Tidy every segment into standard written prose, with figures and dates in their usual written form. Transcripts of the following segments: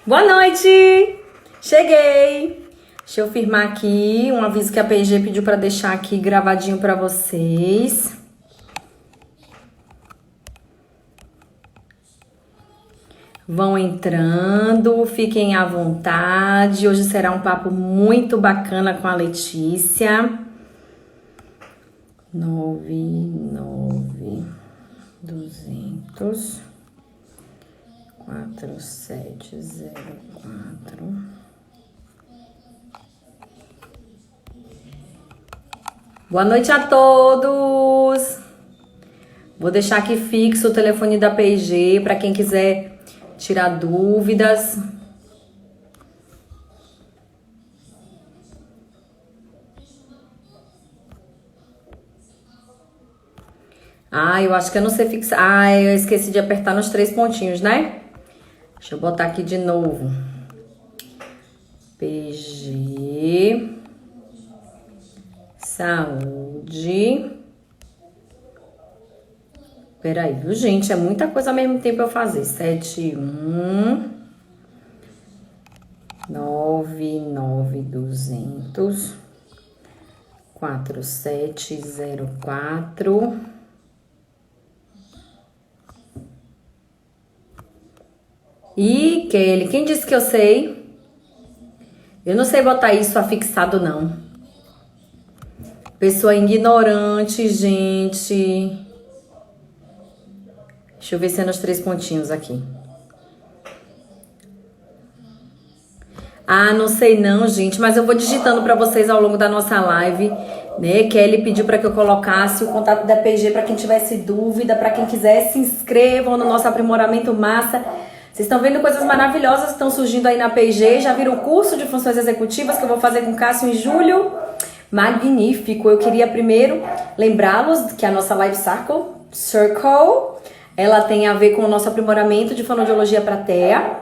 Boa noite! Cheguei! Deixa eu firmar aqui um aviso que a P&G pediu para deixar aqui gravadinho para vocês. Vão entrando, fiquem à vontade. Hoje será um papo muito bacana com a Letícia. 200 4704. Boa noite a todos! Vou deixar aqui fixo o telefone da P&G para quem quiser tirar dúvidas. Eu acho que eu não sei fixar. Eu esqueci de apertar nos 3 pontinhos, né? Deixa eu botar aqui de novo. PG Saúde. Peraí, viu, gente? É muita coisa ao mesmo tempo eu fazer. 71 200 4704. Ih, Kelly, quem disse que eu sei? Eu não sei botar isso afixado, não. Pessoa ignorante, gente. Deixa eu ver se é nos 3 pontinhos aqui. Não sei não, gente, mas eu vou digitando para vocês ao longo da nossa live, né? Kelly pediu para que eu colocasse o contato da PG para quem tivesse dúvida, para quem quiser, se inscrevam no nosso aprimoramento massa. Vocês estão vendo coisas maravilhosas que estão surgindo aí na PG, já viram o curso de funções executivas que eu vou fazer com o Cássio em julho? Magnífico! Eu queria primeiro lembrá-los que a nossa Live Circle, ela tem a ver com o nosso aprimoramento de fonoaudiologia para TEA.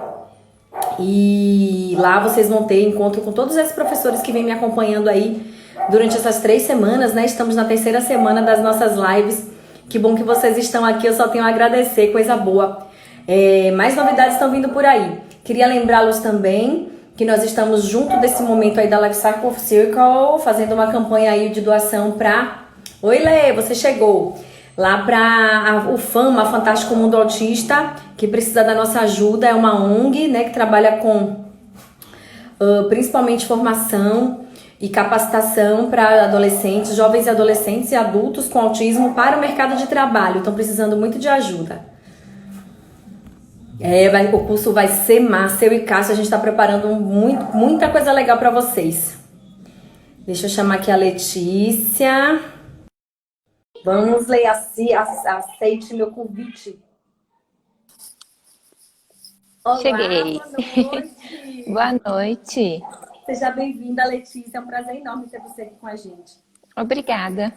E lá vocês vão ter encontro com todos esses professores que vêm me acompanhando aí durante essas 3 semanas, né? Estamos na 3ª semana das nossas lives. Que bom que vocês estão aqui, eu só tenho a agradecer, coisa boa. Mais novidades estão vindo por aí. Queria lembrá-los também que nós estamos junto desse momento aí da Life Circle, fazendo uma campanha aí de doação para... Oi, Lê, você chegou! Lá para o FAMA, Fantástico Mundo Autista, que precisa da nossa ajuda. É uma ONG, né, que trabalha com principalmente formação e capacitação para adolescentes, jovens e adolescentes e adultos com autismo para o mercado de trabalho. Estão precisando muito de ajuda. O curso vai ser massa. Eu e Cássio, a gente está preparando muita coisa legal para vocês. Deixa eu chamar aqui a Letícia. Vamos ler aceite meu convite. Olá, Cheguei. boa noite. Boa noite. Seja bem-vinda, Letícia. É um prazer enorme ter você aqui com a gente. Obrigada.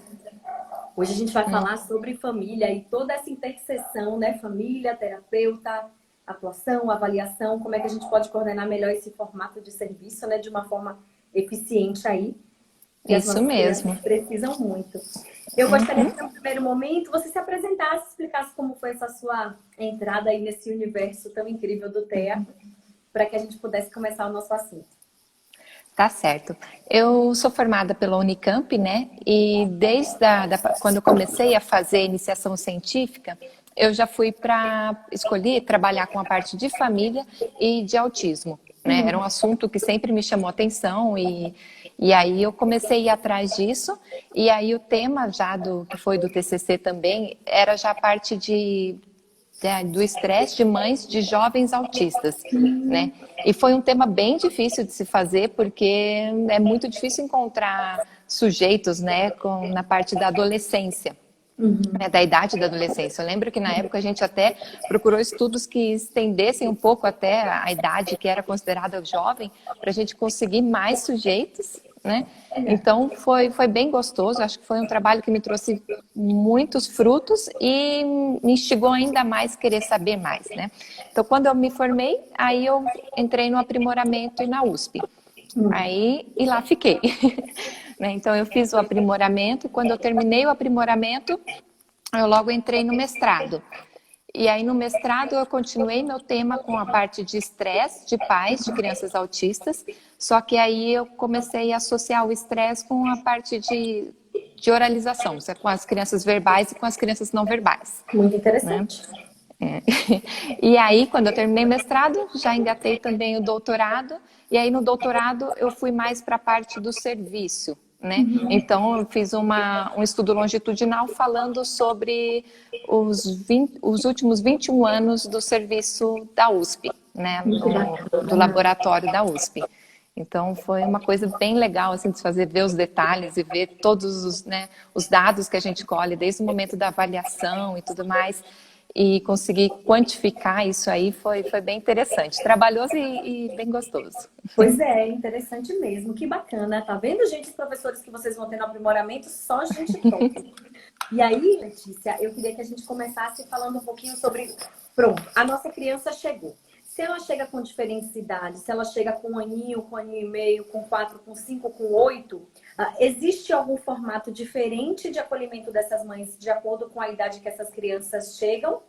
Hoje a gente vai falar sobre família e toda essa interseção, né? Família, terapeuta, atuação, avaliação, como é que a gente pode coordenar melhor esse formato de serviço, né? De uma forma eficiente aí. E Isso mesmo. Precisam muito. Eu gostaria que no primeiro momento você se apresentasse, explicasse como foi essa sua entrada aí nesse universo tão incrível do TEA, para que a gente pudesse começar o nosso assunto. Tá certo. Eu sou formada pela Unicamp, né? E desde quando eu comecei a fazer iniciação científica, eu já fui para escolher trabalhar com a parte de família e de autismo, né? Era um assunto que sempre me chamou atenção e aí eu comecei a ir atrás disso. E aí o tema já que foi do TCC também era já a parte do estresse de mães de jovens autistas, né? E foi um tema bem difícil de se fazer, porque é muito difícil encontrar sujeitos, né, na parte da adolescência, né, da idade da adolescência. Eu lembro que na época a gente até procurou estudos que estendessem um pouco até a idade que era considerada jovem, para a gente conseguir mais sujeitos, né? Então foi bem gostoso, acho que foi um trabalho que me trouxe muitos frutos e me instigou ainda mais querer saber mais, né? Então quando eu me formei, aí eu entrei no aprimoramento na USP, e lá fiquei. Né? Então eu fiz o aprimoramento e quando eu terminei o aprimoramento, eu logo entrei no mestrado. E aí no mestrado eu continuei meu tema com a parte de estresse de pais de crianças autistas, só que aí eu comecei a associar o estresse com a parte de oralização, com as crianças verbais e com as crianças não verbais, Muito né? interessante. É. E aí, quando eu terminei o mestrado, já engatei também o doutorado. E aí, no doutorado, eu fui mais para a parte do serviço, né? Então, eu fiz um estudo longitudinal falando sobre os últimos 21 anos do serviço da USP, né? Muito Do bacana. laboratório da USP. Então, foi uma coisa bem legal, assim, de fazer, ver os detalhes e ver todos os, né, os dados que a gente colhe, desde o momento da avaliação e tudo mais, e conseguir quantificar isso aí foi bem interessante. Trabalhoso e bem gostoso. Pois é, interessante mesmo. Que bacana. Tá vendo, gente, os professores que vocês vão ter no aprimoramento? Só gente top. E aí, Letícia, eu queria que a gente começasse falando um pouquinho sobre... Pronto, a nossa criança chegou. Se ela chega com diferentes idades, se ela chega com com 1 ano e meio, com 4, com 5, com 8, existe algum formato diferente de acolhimento dessas mães de acordo com a idade que essas crianças chegam?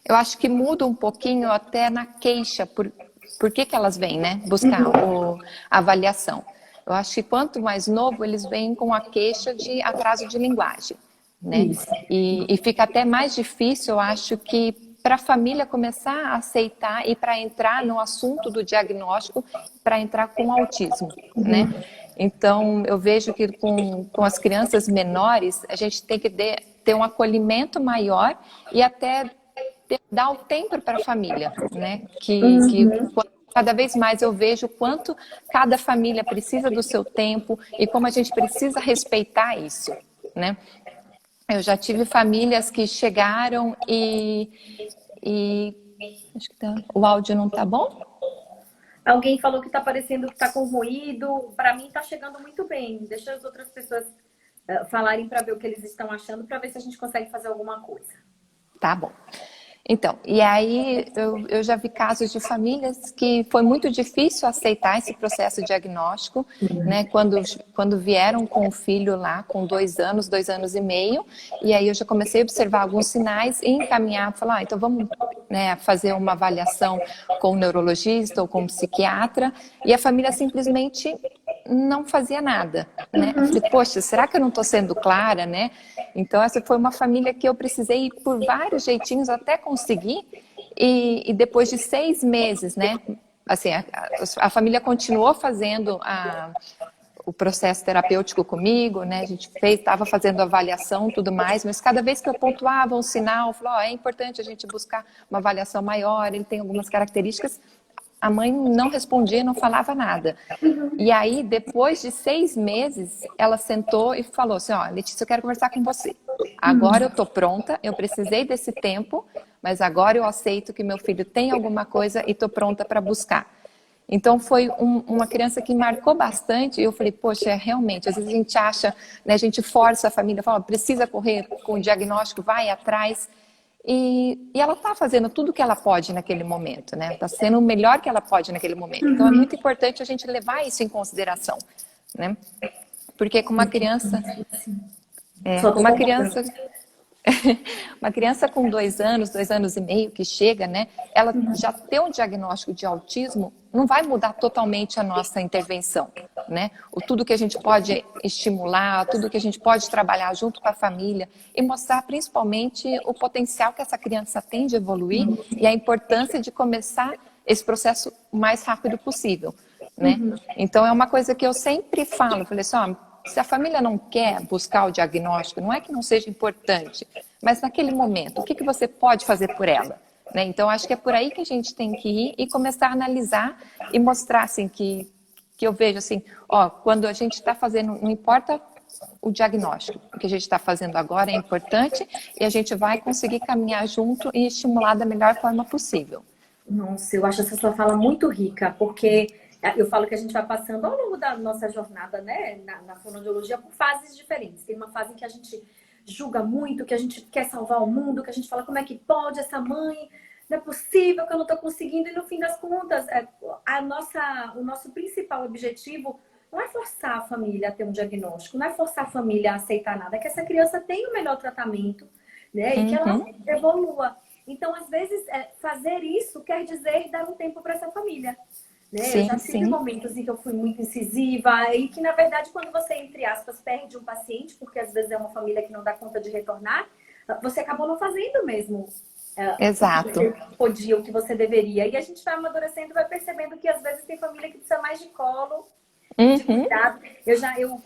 Eu acho que muda um pouquinho até na queixa, por que que elas vêm, né? Buscar a avaliação. Eu acho que quanto mais novo, eles vêm com a queixa de atraso de linguagem, né? Isso. E fica até mais difícil, eu acho que para a família começar a aceitar e para entrar no assunto do diagnóstico, para entrar com autismo, né? Então, eu vejo que com as crianças menores, a gente tem que ter um acolhimento maior e até dar o tempo para a família, né? Que cada vez mais eu vejo o quanto cada família precisa do seu tempo e como a gente precisa respeitar isso, né? Eu já tive famílias que chegaram e acho que o áudio não tá bom? Alguém falou que tá parecendo que tá com ruído. Para mim tá chegando muito bem. Deixa as outras pessoas falarem para ver o que eles estão achando, para ver se a gente consegue fazer alguma coisa. Tá bom. Então, e aí eu já vi casos de famílias que foi muito difícil aceitar esse processo diagnóstico, né? Quando vieram com o filho lá com 2 anos, 2 anos e meio, e aí eu já comecei a observar alguns sinais e encaminhar, falar, então vamos, né, fazer uma avaliação com o neurologista ou com o psiquiatra, e a família simplesmente não fazia nada, né? Eu falei, poxa, será que eu não estou sendo clara, né? Então essa foi uma família que eu precisei ir por vários jeitinhos até conseguir, e depois de 6 meses, né? Assim, a família continuou fazendo o processo terapêutico comigo, né? A gente estava fazendo avaliação e tudo mais, mas cada vez que eu pontuava um sinal, eu falava, é importante a gente buscar uma avaliação maior, ele tem algumas características. A mãe não respondia, não falava nada. E aí, depois de 6 meses, ela sentou e falou assim, ó, Letícia, eu quero conversar com você. Agora eu tô pronta, eu precisei desse tempo, mas agora eu aceito que meu filho tem alguma coisa e tô pronta para buscar. Então, foi uma criança que marcou bastante e eu falei, poxa, realmente, às vezes a gente acha, né, a gente força a família, fala, precisa correr com o diagnóstico, vai atrás. E ela está fazendo tudo o que ela pode naquele momento, né? Está sendo o melhor que ela pode naquele momento. Então, é muito importante a gente levar isso em consideração, né? Porque com uma criança, Só com tô uma concordando. criança uma criança com 2 anos, 2 anos e meio que chega, né? Ela já ter um diagnóstico de autismo não vai mudar totalmente a nossa intervenção, né? Tudo que a gente pode estimular, tudo que a gente pode trabalhar junto com a família e mostrar principalmente o potencial que essa criança tem de evoluir e a importância de começar esse processo o mais rápido possível, né? Então é uma coisa que eu sempre falo, falei assim, ó, se a família não quer buscar o diagnóstico, não é que não seja importante, mas naquele momento, o que você pode fazer por ela? Né? Então, acho que é por aí que a gente tem que ir e começar a analisar e mostrar assim, que eu vejo assim, ó, quando a gente está fazendo, não importa o diagnóstico, o que a gente está fazendo agora é importante e a gente vai conseguir caminhar junto e estimular da melhor forma possível. Nossa, eu acho essa sua fala muito rica, porque eu falo que a gente vai passando ao longo da nossa jornada, né, na fonoaudiologia, por fases diferentes. Tem uma fase em que a gente julga muito, que a gente quer salvar o mundo, que a gente fala como é que pode essa mãe, não é possível que eu não estou conseguindo, e no fim das contas, o nosso principal objetivo não é forçar a família a ter um diagnóstico, não é forçar a família a aceitar nada, é que essa criança tenha o melhor tratamento, né? E que ela evolua. Então, às vezes, fazer isso quer dizer dar um tempo para essa família. Né? Eu já Sim, tive sim. momentos em que eu fui muito incisiva e que, na verdade, quando você, entre aspas, perde um paciente, porque às vezes é uma família que não dá conta de retornar, você acabou não fazendo mesmo o que Exato. você podia, o que você deveria. E a gente vai amadurecendo e vai percebendo que às vezes tem família que precisa mais de colo e de Uhum. cuidado.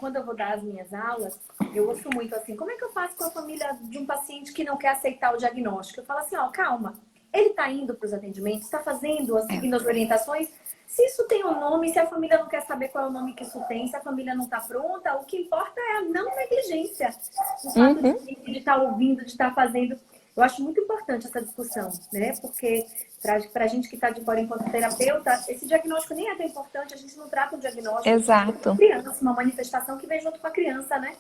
Quando eu vou dar as minhas aulas, eu ouço muito assim, como é que eu faço com a família de um paciente que não quer aceitar o diagnóstico? Eu falo assim, ó, calma, ele está indo para os atendimentos, está fazendo, seguindo as orientações. Se isso tem um nome, se a família não quer saber qual é o nome que isso tem, se a família não está pronta, o que importa é a não negligência. O fato de estar ouvindo, de estar fazendo. Eu acho muito importante essa discussão, né? Porque para a gente que está de fora enquanto terapeuta, esse diagnóstico nem é tão importante, a gente não trata o diagnóstico, a gente trata a Exato. criança, uma manifestação que vem junto com a criança, né?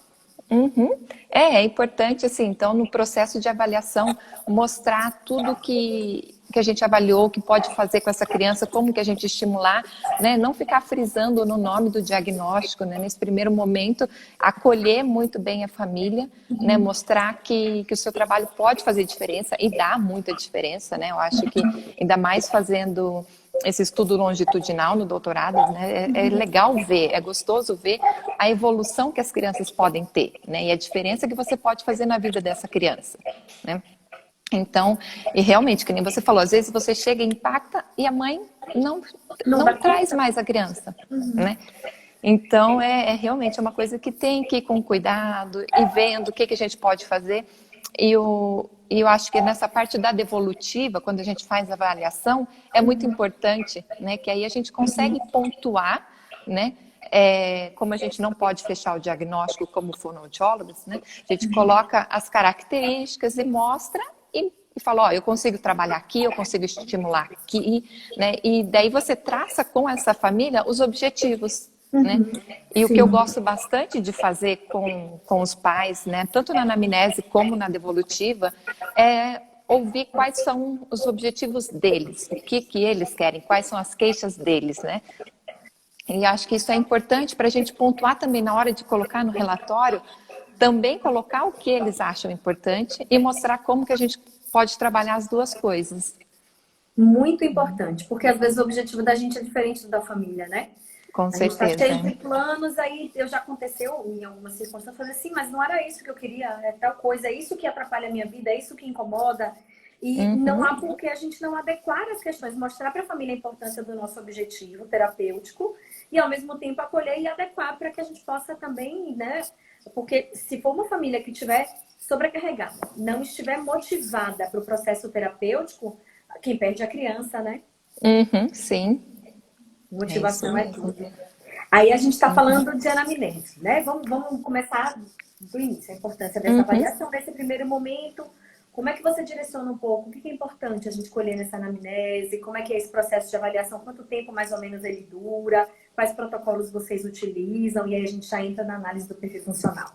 Uhum. É importante, assim, então, no processo de avaliação, mostrar tudo que a gente avaliou, que pode fazer com essa criança, como que a gente estimular, né? Não ficar frisando no nome do diagnóstico, né? Nesse primeiro momento, acolher muito bem a família, né? Mostrar que o seu trabalho pode fazer diferença e dá muita diferença, né? Eu acho que, ainda mais fazendo esse estudo longitudinal no doutorado, né? É legal ver, é gostoso ver a evolução que as crianças podem ter, né? E a diferença que você pode fazer na vida dessa criança, né? Então, e realmente, que nem você falou, às vezes você chega e impacta e a mãe não, Não não dá traz conta. mais a criança, né? Então, realmente uma coisa que tem que ir com cuidado e vendo o que a gente pode fazer. E eu acho que nessa parte da devolutiva, quando a gente faz a avaliação, é muito importante, né? Que aí a gente consegue pontuar, né? Como a gente não pode fechar o diagnóstico como fonoaudiólogos, né? A gente coloca as características e mostra e fala, ó, eu consigo trabalhar aqui, eu consigo estimular aqui, né? E daí você traça com essa família os objetivos, né? E o que eu Sim. gosto bastante de fazer com os pais, né, tanto na anamnese como na devolutiva, é ouvir quais são os objetivos deles, o que eles querem, quais são as queixas deles, né? E acho que isso é importante para a gente pontuar também na hora de colocar no relatório, também colocar o que eles acham importante e mostrar como que a gente pode trabalhar as duas coisas. Muito importante, porque às vezes o objetivo da gente é diferente do da família, né? Com A gente está certeza. cheio de planos, aí eu já aconteceu em algumas circunstâncias, falei assim, mas não era isso que eu queria, é tal coisa, é isso que atrapalha a minha vida, é isso que incomoda. E não há por que a gente não adequar as questões, mostrar para a família a importância do nosso objetivo terapêutico e ao mesmo tempo acolher e adequar para que a gente possa também, né? Porque se for uma família que estiver sobrecarregada, não estiver motivada para o processo terapêutico, quem perde é a criança, né? Sim, é isso Motivação é mesmo. tudo. Aí a gente está falando de anamnese, né? Vamos começar do início, a importância dessa avaliação, nesse primeiro momento. Como é que você direciona um pouco? O que é importante a gente colher nessa anamnese? Como é que é esse processo de avaliação? Quanto tempo mais ou menos ele dura? Quais protocolos vocês utilizam? E aí a gente já entra na análise do perfil funcional.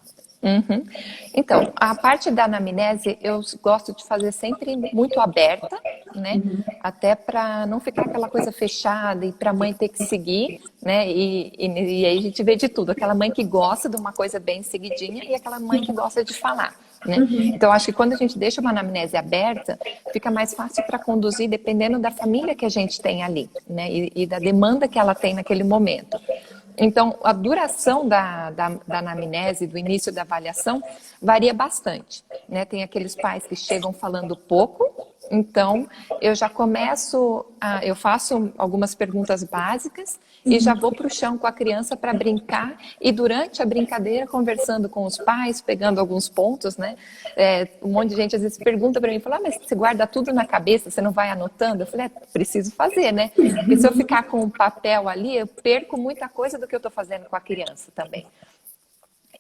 Então, a parte da anamnese eu gosto de fazer sempre muito aberta, né? Até para não ficar aquela coisa fechada e para a mãe ter que seguir, né? E aí a gente vê de tudo, aquela mãe que gosta de uma coisa bem seguidinha e aquela mãe que gosta de falar, né? Então, acho que quando a gente deixa uma anamnese aberta, fica mais fácil para conduzir, dependendo da família que a gente tem ali, né? E da demanda que ela tem naquele momento. Então, a duração da anamnese, do início da avaliação, varia bastante, né? Tem aqueles pais que chegam falando pouco, então eu já começo, eu faço algumas perguntas básicas e já vou para o chão com a criança para brincar e durante a brincadeira conversando com os pais, pegando alguns pontos, né? Um monte de gente às vezes pergunta para mim, fala, mas você guarda tudo na cabeça, você não vai anotando? Eu falei, preciso fazer, né? Porque se eu ficar com o papel ali, eu perco muita coisa do que eu estou fazendo com a criança também.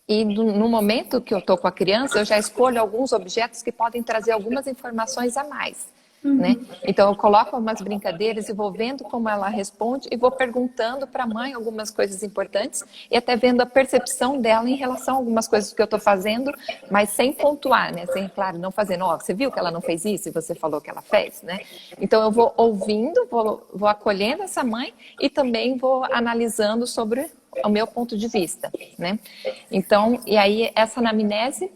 E no momento que eu estou com a criança, eu já escolho alguns objetos que podem trazer algumas informações a mais, né? Então, eu coloco umas brincadeiras e vou vendo como ela responde e vou perguntando para a mãe algumas coisas importantes e até vendo a percepção dela em relação a algumas coisas que eu estou fazendo, mas sem pontuar, né? Sem, claro, não fazendo, ó, você viu que ela não fez isso e você falou que ela fez, né? Então, eu vou ouvindo, vou acolhendo essa mãe e também vou analisando sobre o meu ponto de vista, né? Então, e aí essa anamnese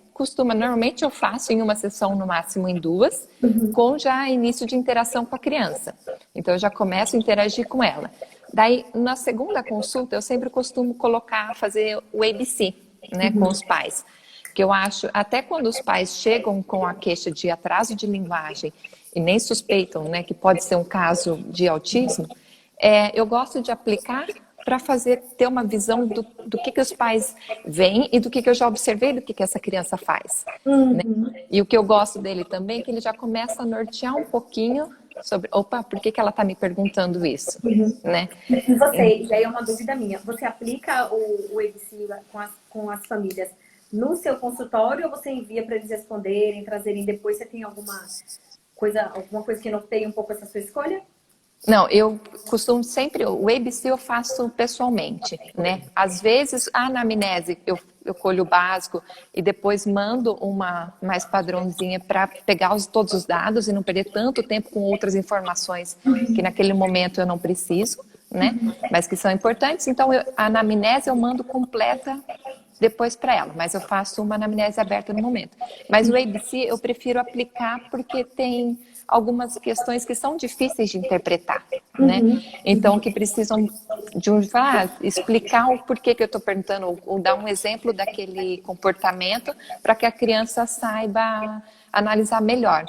normalmente eu faço em uma sessão, no máximo em duas, com já início de interação com a criança. Então, eu já começo a interagir com ela. Daí, na segunda consulta, eu sempre costumo fazer o ABC, né, com os pais. Que eu acho, até quando os pais chegam com a queixa de atraso de linguagem e nem suspeitam, né, que pode ser um caso de autismo, eu gosto de aplicar para ter uma visão do que os pais veem e do que eu já observei do que essa criança faz. Né? E o que eu gosto dele também é que ele já começa a nortear um pouquinho sobre, opa, por que ela está me perguntando isso? Né? E você, e aí é uma dúvida minha, você aplica o ABC com as famílias no seu consultório ou você envia para eles responderem, trazerem depois? Você tem alguma coisa que norteia um pouco essa sua escolha? Não, eu costumo sempre, o ABC eu faço pessoalmente, né? Às vezes, a anamnese eu colho o básico e depois mando uma mais padrãozinha para pegar todos os dados e não perder tanto tempo com outras informações que naquele momento eu não preciso, né? Mas que são importantes. Então, a anamnese eu mando completa depois para ela, mas eu faço uma anamnese aberta no momento. Mas o ABC eu prefiro aplicar porque tem algumas questões que são difíceis de interpretar, né? Então, que precisam explicar o porquê que eu estou perguntando, ou dar um exemplo daquele comportamento para que a criança saiba analisar melhor.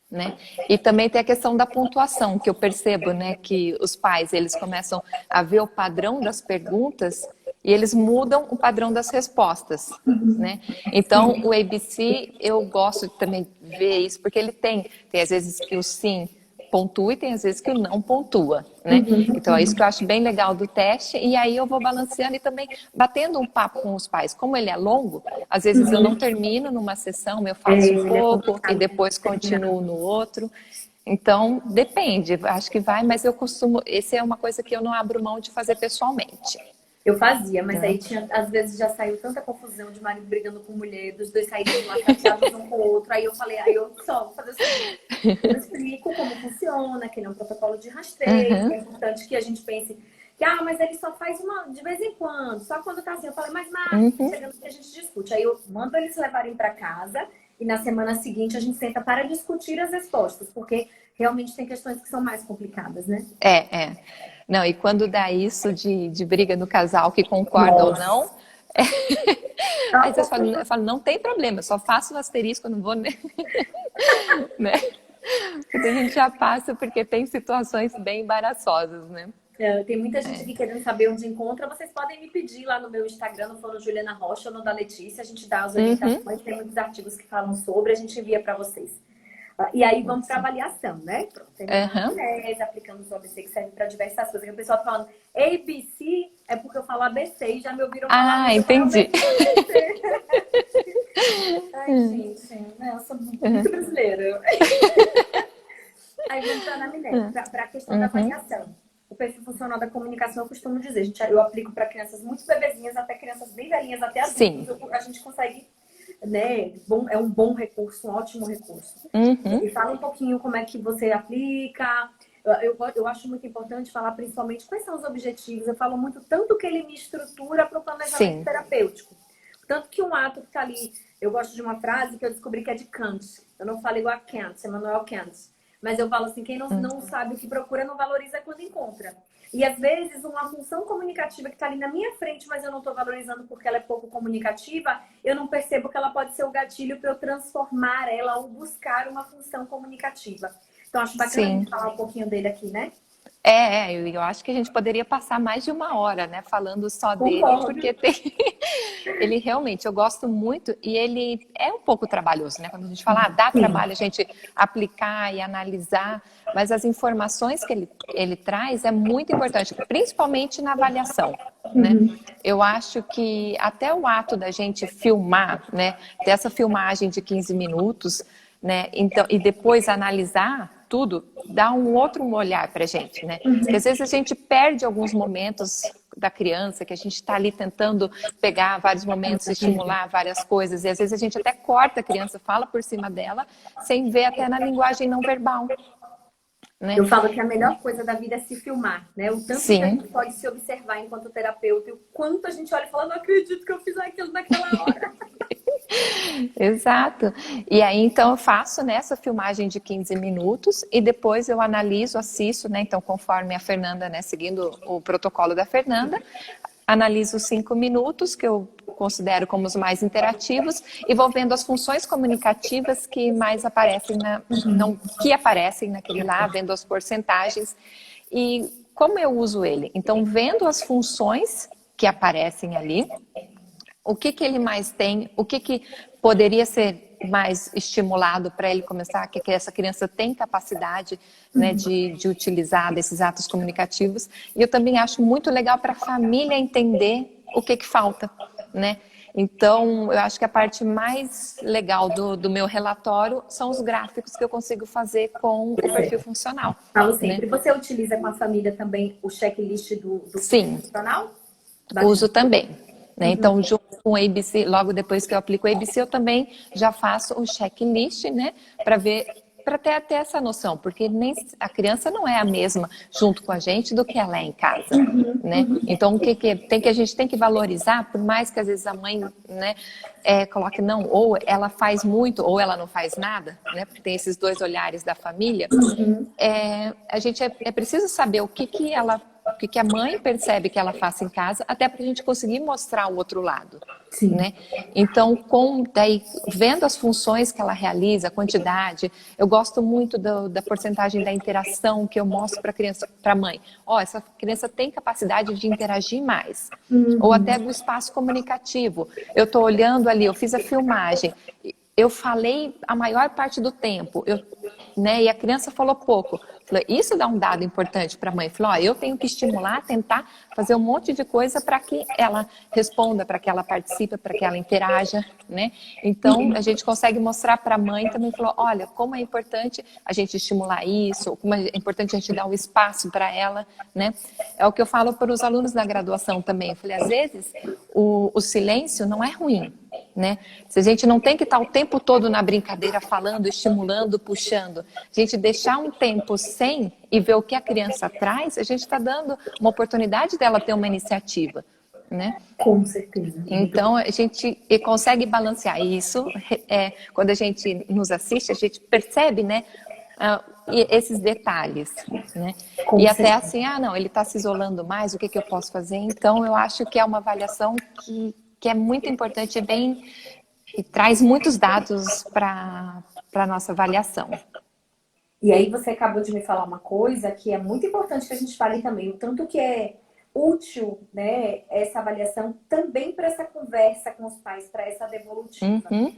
Né? E também tem a questão da pontuação, que eu percebo, né, que os pais eles começam a ver o padrão das perguntas e eles mudam o padrão das respostas, né? Então, o ABC, eu gosto de também ver isso, porque ele tem às vezes que o sim pontua e tem às vezes que o não pontua, né? Então, é isso que eu acho bem legal do teste, e aí eu vou balanceando e também batendo um papo com os pais. Como ele é longo, às vezes eu não termino numa sessão, eu faço um pouco e depois continuo no outro. Então, depende, acho que vai, mas eu costumo, essa é uma coisa que eu não abro mão de fazer pessoalmente. Eu fazia, mas aí às vezes já saiu tanta confusão de marido brigando com mulher, dos dois saíram lá chateados um com o outro. Aí eu falei, eu só vou fazer o seguinte, eu explico como funciona, que não é um protocolo de rastreio, é importante que a gente pense que, mas ele só faz uma de vez em quando, só quando tá assim. Eu falei, mas chegando que a gente discute. Aí eu mando eles levarem para casa e na semana seguinte a gente senta para discutir as respostas, porque realmente tem questões que são mais complicadas, né? Não, e quando dá isso de briga no casal que concorda ou não, aí vocês falam, não tem problema, eu só faço o asterisco, eu não vou né? Porque a gente já passa, porque tem situações bem embaraçosas, né? Tem muita gente aqui querendo saber onde encontra. Vocês podem me pedir lá no meu Instagram, no Fono Juliana Rocha ou no da Letícia. A gente dá as orientações, tem muitos artigos que falam sobre, a gente envia para vocês. E aí vamos para avaliação, né? Pronto, aplicamos o ABC que serve para diversas coisas. O pessoal tá falando ABC é porque eu falo ABC e já me ouviram falar. Entendi. Ai, gente, eu sou muito brasileira. Aí vamos para a anamnese, para a questão da avaliação. O perfil funcional da comunicação, eu costumo dizer, eu aplico para crianças muito bebezinhas, até crianças bem velhinhas, até adultos. A gente consegue, né? É um bom recurso, um ótimo recurso. E fala um pouquinho como é que você aplica. Eu acho muito importante falar principalmente quais são os objetivos. Eu falo muito tanto que ele me estrutura para o planejamento terapêutico. Tanto que um ato que está ali, eu gosto de uma frase que eu descobri que é de Kant. Eu não falo igual a Kant, Emmanuel Kant. Mas eu falo assim, quem não sabe o que procura não valoriza quando encontra. E às vezes uma função comunicativa que está ali na minha frente, mas eu não estou valorizando porque ela é pouco comunicativa, eu não percebo que ela pode ser o gatilho para eu transformar ela ou buscar uma função comunicativa. Então acho bacana a gente falar um pouquinho dele aqui, né? Eu acho que a gente poderia passar mais de uma hora, né, falando só dele, porque ele realmente, eu gosto muito, e ele é um pouco trabalhoso, né, quando a gente fala, dá trabalho a gente aplicar e analisar, mas as informações que ele traz é muito importante, principalmente na avaliação, né, eu acho que até o ato da gente filmar, né, dessa filmagem de 15 minutos, né, então, e depois analisar tudo, dá um outro olhar pra gente, né? Porque às vezes a gente perde alguns momentos da criança, que a gente está ali tentando pegar vários momentos, estimular várias coisas, e às vezes a gente até corta a criança, fala por cima dela, sem ver até na linguagem não verbal. Né? Eu falo que a melhor coisa da vida é se filmar, né? O tanto que a gente pode se observar enquanto terapeuta, e o quanto a gente olha e fala, não acredito que eu fiz aquilo naquela hora. Exato. E aí, então, eu faço nessa filmagem de 15 minutos e depois eu analiso, assisto, né? Então, conforme a Fernanda, né? Seguindo o protocolo da Fernanda, analiso os 5 minutos, que eu considero como os mais interativos, e vou vendo as funções comunicativas que mais aparecem, não, que aparecem naquele lá, vendo as porcentagens. E como eu uso ele? Então, vendo as funções que aparecem ali, o que que ele mais tem, o que que poderia ser mais estimulado para ele começar, que essa criança tem capacidade, né, de utilizar desses atos comunicativos. E eu também acho muito legal para a família entender o que que falta, né? Então, eu acho que a parte mais legal do meu relatório são os gráficos que eu consigo fazer com o perfil funcional, Falo né? sempre. Você utiliza com a família também o checklist do Sim, profissional? uso Bacana. também, né? Então, junto com o ABC, logo depois que eu aplico o ABC, eu também já faço o checklist, né? Para ver, para ter até essa noção, porque nem a criança não é a mesma junto com a gente do que ela é em casa, né? Então, o que tem que a gente tem que valorizar, por mais que às vezes a mãe, né, coloque não, ou ela faz muito, ou ela não faz nada, né? Porque tem esses dois olhares da família. A gente é preciso saber o que a mãe percebe que ela faça em casa, até para a gente conseguir mostrar o outro lado, Sim. né? Então, daí, vendo as funções que ela realiza, a quantidade, eu gosto muito da porcentagem da interação que eu mostro para a criança, para a mãe. Essa criança tem capacidade de interagir mais. Ou até do espaço comunicativo. Eu estou olhando ali, eu fiz a filmagem, eu falei a maior parte do tempo, né, e a criança falou pouco. Isso dá um dado importante para a mãe. Falou, eu tenho que estimular, tentar fazer um monte de coisa para que ela responda, para que ela participe, para que ela interaja, né? Então, a gente consegue mostrar para a mãe também, falou, olha, como é importante a gente estimular isso, como é importante a gente dar um espaço para ela, né? É o que eu falo para os alunos da graduação também. Eu falei, às vezes, o silêncio não é ruim, né? Se a gente não tem que estar o tempo todo na brincadeira falando, estimulando, puxando, a gente deixar um tempo sem e ver o que a criança traz, a gente está dando uma oportunidade dela ter uma iniciativa, né? Com certeza. Então a gente consegue balancear isso. Quando a gente nos assiste, a gente percebe, né? Esses detalhes, né? Com E até certeza. assim, não, ele está se isolando mais, o que eu posso fazer? Então eu acho que é uma avaliação que é muito importante, e traz muitos dados para a nossa avaliação. E aí você acabou de me falar uma coisa que é muito importante que a gente fale também, o tanto que é útil, né, essa avaliação também para essa conversa com os pais, para essa devolutiva, né,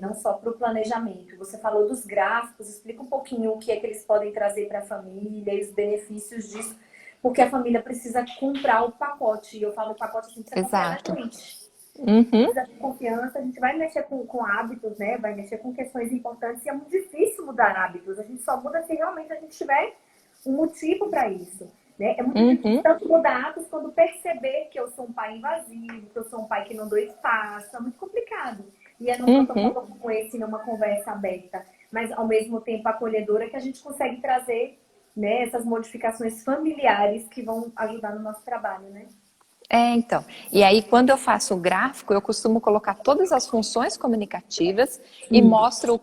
não só para o planejamento. Você falou dos gráficos, explica um pouquinho o que é que eles podem trazer para a família e os benefícios disso, porque a família precisa comprar o pacote, e eu falo o pacote assim, precisa confiar na gente. Precisa de confiança, a gente vai mexer com hábitos, né? Vai mexer com questões importantes e é muito difícil mudar hábitos. A gente só muda se realmente a gente tiver um motivo para isso, né? É muito difícil tanto mudar hábitos quando perceber que eu sou um pai invasivo, que eu sou um pai que não dou espaço, é muito complicado. E é num protocolo como esse, numa conversa aberta, mas ao mesmo tempo acolhedora, que a gente consegue trazer, né, essas modificações familiares que vão ajudar no nosso trabalho, né? Então. E aí, quando eu faço o gráfico, eu costumo colocar todas as funções comunicativas e mostro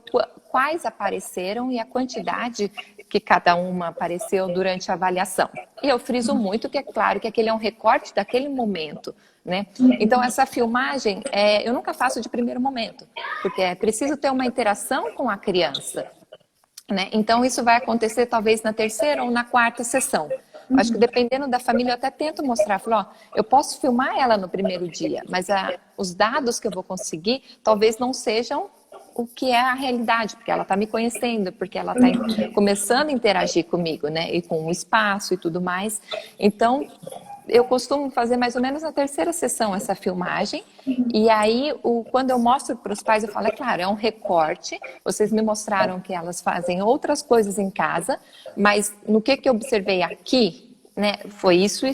quais apareceram e a quantidade que cada uma apareceu durante a avaliação. E eu friso muito que é claro que aquele é um recorte daquele momento, né? Então, essa filmagem, eu nunca faço de primeiro momento, porque é preciso ter uma interação com a criança, né? Então, isso vai acontecer talvez na terceira ou na quarta sessão. Acho que dependendo da família, eu até tento mostrar, falo, eu posso filmar ela no primeiro dia, mas os dados que eu vou conseguir talvez não sejam o que é a realidade, porque ela está me conhecendo, porque ela está começando a interagir comigo, né? E com o espaço e tudo mais. Então, eu costumo fazer mais ou menos na terceira sessão essa filmagem, e aí quando eu mostro para os pais, eu falo, claro, é um recorte, vocês me mostraram que elas fazem outras coisas em casa, mas no que eu observei aqui, né, foi isso,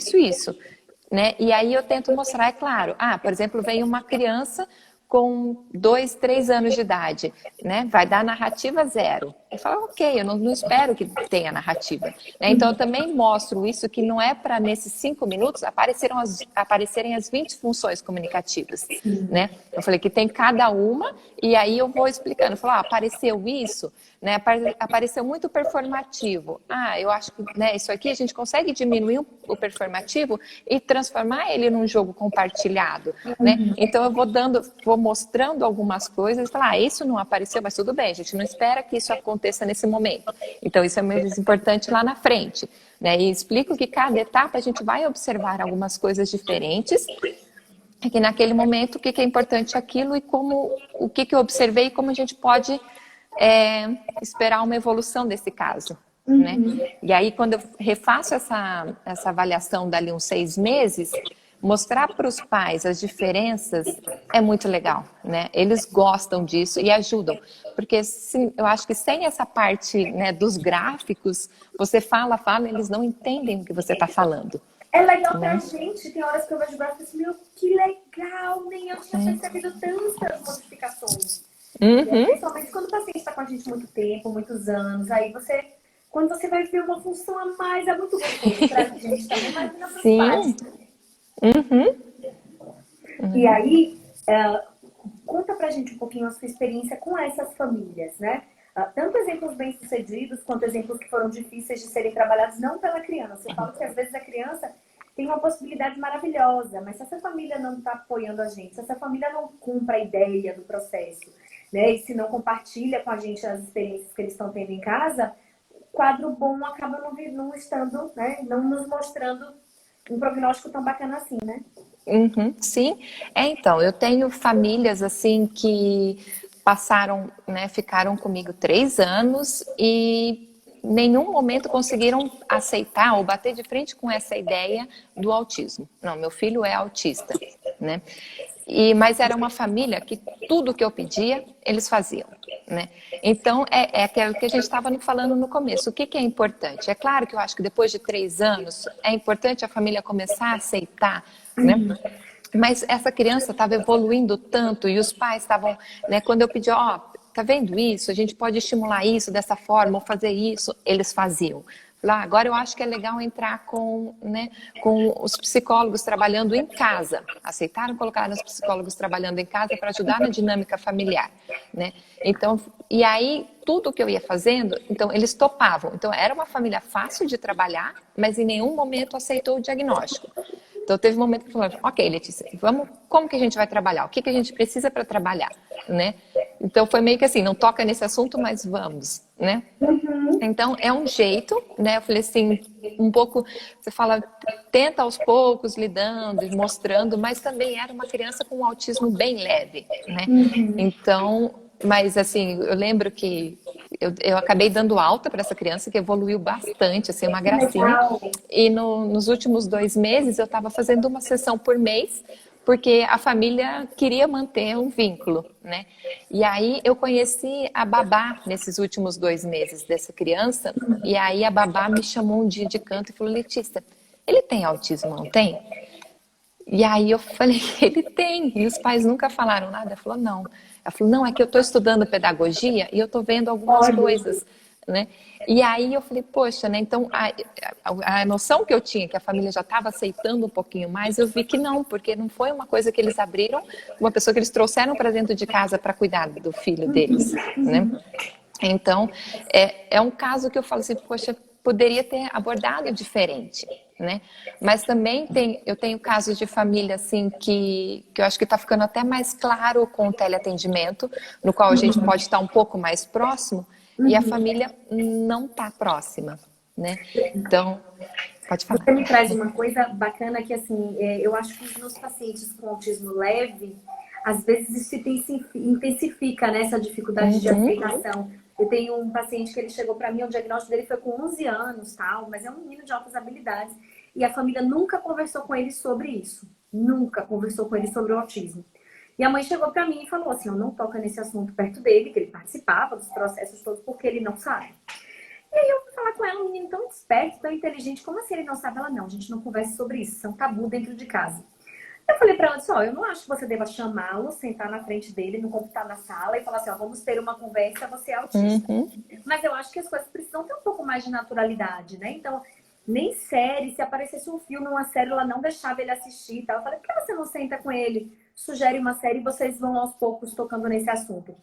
né? E aí eu tento mostrar, é claro, por exemplo, vem uma criança com 2, 3 anos de idade, né? Vai dar narrativa 0. Eu falo, ok, eu não espero que tenha narrativa. Né? Então, eu também mostro isso, que não é para nesses 5 minutos aparecerem as 20 funções comunicativas, né? Eu falei que tem cada uma, e aí eu vou explicando. Eu falo, apareceu isso, né? Apareceu muito performativo. Eu acho que, né, isso aqui a gente consegue diminuir o performativo e transformar ele num jogo compartilhado, né? Então, eu vou mostrando algumas coisas e falar, isso não apareceu, mas tudo bem, a gente não espera que isso aconteça nesse momento. Então, isso é mais importante lá na frente, né? E explico que cada etapa a gente vai observar algumas coisas diferentes, e que naquele momento o que é importante aquilo e o que eu observei e como a gente pode esperar uma evolução desse caso. Né? E aí, quando eu refaço essa avaliação dali uns 6 meses, mostrar para os pais as diferenças é muito legal, né? Eles gostam disso e ajudam, porque eu acho que sem essa parte, né, dos gráficos, você fala, eles não entendem o que você está falando. É legal pra gente, tem horas que eu vejo gráficos e falo, meu, que legal, nem eu tinha percebido tantas modificações. Principalmente quando o paciente está com a gente muito tempo, muitos anos, aí quando você vai ver uma função a mais, é muito gostoso pra gente também, mas não para os pais. E aí, conta pra gente um pouquinho a sua experiência com essas famílias, né? Tanto exemplos bem-sucedidos, quanto exemplos que foram difíceis de serem trabalhados, não pela criança. Eu falo que às vezes a criança tem uma possibilidade maravilhosa, mas se essa família não está apoiando a gente, se essa família não cumpre a ideia do processo, né? E se não compartilha com a gente as experiências que eles estão tendo em casa, o quadro bom acaba não estando, né? Não nos mostrando um prognóstico tão bacana assim, né? Sim. Então, eu tenho famílias assim que passaram, né, ficaram comigo 3 anos e em nenhum momento conseguiram aceitar ou bater de frente com essa ideia do autismo. Não, meu filho é autista, né? Mas era uma família que tudo que eu pedia, eles faziam, né? Então, é aquilo que a gente estava falando no começo. O que é importante? É claro que eu acho que depois de 3 anos, é importante a família começar a aceitar, né? Mas essa criança estava evoluindo tanto e os pais estavam, né? Quando eu pedi, tá vendo isso? A gente pode estimular isso dessa forma ou fazer isso. Eles faziam. Agora eu acho que é legal entrar com os psicólogos trabalhando em casa. Aceitaram colocar os psicólogos trabalhando em casa para ajudar na dinâmica familiar, né? Então, e aí tudo que eu ia fazendo, então eles topavam. Então era uma família fácil de trabalhar, mas em nenhum momento aceitou o diagnóstico. Então teve um momento que falou, ok, Letícia, como que a gente vai trabalhar? O que a gente precisa para trabalhar, né? Então foi meio que assim, não toca nesse assunto, mas vamos, né? Então é um jeito, né? Eu falei assim, um pouco, você fala, tenta aos poucos, lidando e mostrando, mas também era uma criança com um autismo bem leve, né? Então, mas assim, eu lembro que eu acabei dando alta para essa criança, que evoluiu bastante, assim, uma gracinha. E nos últimos 2 meses eu estava fazendo uma sessão por mês, porque a família queria manter um vínculo, né? E aí eu conheci a babá nesses últimos 2 meses dessa criança, e aí a babá me chamou um dia de canto e falou, Letícia, ele tem autismo, não tem? E aí eu falei, ele tem. E os pais nunca falaram nada. Ela falou, não. Ela falou, não, é que eu estou estudando pedagogia e eu estou vendo algumas coisas, né? E aí eu falei, poxa, né? Então a noção que eu tinha, que a família já estava aceitando um pouquinho mais, eu vi que não, porque não foi uma coisa que eles abriram, uma pessoa que eles trouxeram para dentro de casa para cuidar do filho deles, né? Então, é um caso que eu falo assim, poxa, poderia ter abordado diferente, né? Mas também eu tenho casos de família assim que eu acho que está ficando até mais claro com o teleatendimento, no qual a gente pode estar um pouco mais próximo e a família não está próxima, né? Então, pode falar. Você me traz uma coisa bacana que assim, eu acho que nos pacientes com autismo leve, às vezes isso se intensifica, né, essa dificuldade de aceitação. Eu tenho um paciente que ele chegou para mim, o diagnóstico dele foi com 11 anos, tal, mas é um menino de altas habilidades. E a família nunca conversou com ele sobre isso. Nunca conversou com ele sobre o autismo. E a mãe chegou para mim e falou assim, eu não toco nesse assunto perto dele, que ele participava dos processos todos, porque ele não sabe. E aí eu fui falar com ela, um menino tão esperto, tão inteligente, como assim ele não sabe? Ela, não, a gente não conversa sobre isso, isso é um tabu dentro de casa. Eu falei pra ela, disse, ó, eu não acho que você deva chamá-lo, sentar na frente dele, no computador na sala e falar assim, ó, vamos ter uma conversa, você é autista. Uhum. Mas eu acho que as coisas precisam ter um pouco mais de naturalidade, né? Então, nem série, se aparecesse um filme, uma série, ela não deixava ele assistir e tal. Eu falei, por que você não senta com ele, sugere uma série e vocês vão aos poucos tocando nesse assunto?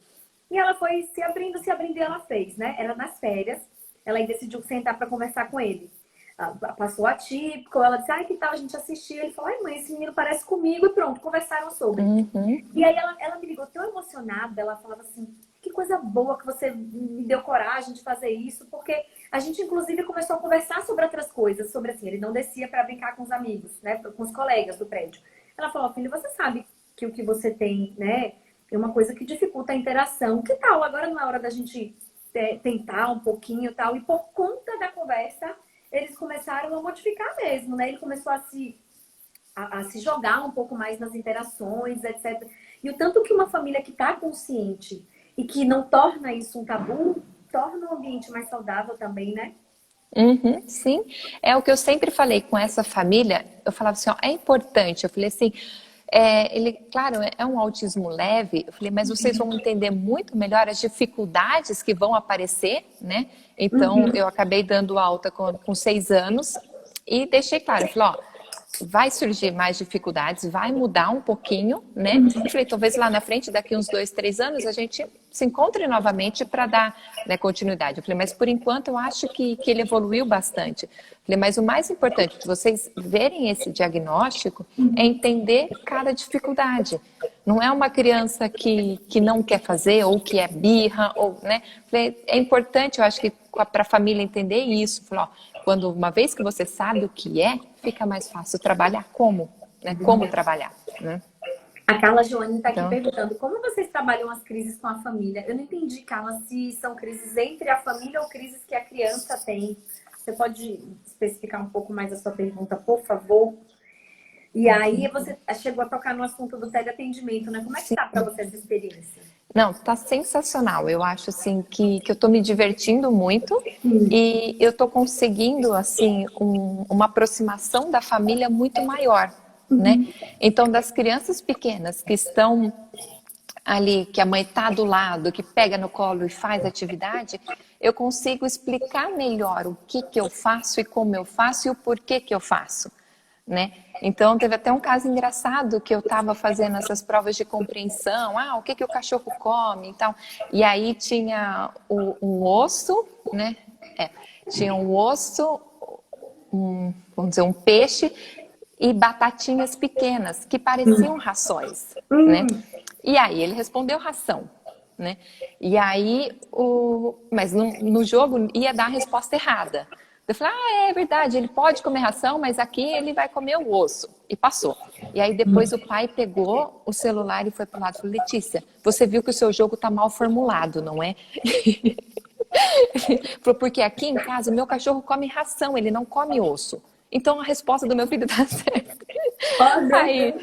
E ela foi se abrindo e ela fez, né? Era nas férias, ela aí decidiu sentar para conversar com ele. Passou atípico, ela disse, ai, que tal a gente assistir? Ele falou, ai mãe, esse menino parece comigo, e pronto, conversaram sobre. Uhum. E aí ela me ligou tão emocionada, ela falava assim, que coisa boa que você me deu coragem de fazer isso, porque a gente inclusive começou a conversar sobre outras coisas, sobre assim, ele não descia para brincar com os amigos, né, com os colegas do prédio. Ela falou, filho, você sabe que o que você tem, né, é uma coisa que dificulta a interação. Que tal? Agora não é hora da gente tentar um pouquinho e tal. E por conta da conversa, eles começaram a modificar mesmo, né? Ele começou a se jogar um pouco mais nas interações, etc. E o tanto que uma família que está consciente e que não torna isso um tabu, torna o ambiente mais saudável também, né? Uhum, sim, é o que eu sempre falei com essa família. Eu falava assim, ó, é importante. Eu falei assim, ele, claro, é um autismo leve. Eu falei, mas vocês vão entender muito melhor as dificuldades que vão aparecer, né? Então, eu acabei dando alta com 6 anos e deixei claro. Eu falei, ó, vai surgir mais dificuldades, vai mudar um pouquinho, né? Eu falei, talvez lá na frente, daqui uns 2, 3 anos, a gente se encontre novamente para dar, né, continuidade. Eu falei, mas por enquanto eu acho que ele evoluiu bastante. Eu falei, mas o mais importante para vocês verem esse diagnóstico é entender cada dificuldade. Não é uma criança que não quer fazer ou que é birra, ou, né? Eu falei, é importante, eu acho que para a família entender isso. Eu falei, ó, quando uma vez que você sabe o que é, fica mais fácil trabalhar como, né? Como trabalhar, né? A Carla Joane está aqui Então, perguntando como vocês trabalham as crises com a família. Eu não entendi, Carla, se são crises entre a família ou crises que a criança tem. Você pode especificar um pouco mais a sua pergunta, por favor? E aí você chegou a tocar no assunto do teleatendimento, né? Como é que sim. tá para você essa experiência? Não, tá sensacional. Eu acho assim que eu tô me divertindo muito e eu tô conseguindo assim uma aproximação da família muito maior, né? Então, das crianças pequenas que estão ali, que a mãe tá do lado, que pega no colo e faz atividade, eu consigo explicar melhor o que eu faço e como eu faço e o porquê que eu faço, né? Então, teve até um caso engraçado que eu estava fazendo essas provas de compreensão. O que o cachorro come e tal. E aí tinha um osso, né? Tinha um osso, vamos dizer, um peixe e batatinhas pequenas que pareciam rações, né? E aí ele respondeu ração, né? E aí, mas no jogo ia dar a resposta errada. Eu falei, é verdade, ele pode comer ração, mas aqui ele vai comer o osso. E passou. E aí depois o pai pegou o celular e foi pro lado e falou, Letícia, você viu que o seu jogo tá mal formulado, não é? Falou, porque aqui em casa o meu cachorro come ração, ele não come osso. Então a resposta do meu filho tá certa. Aí...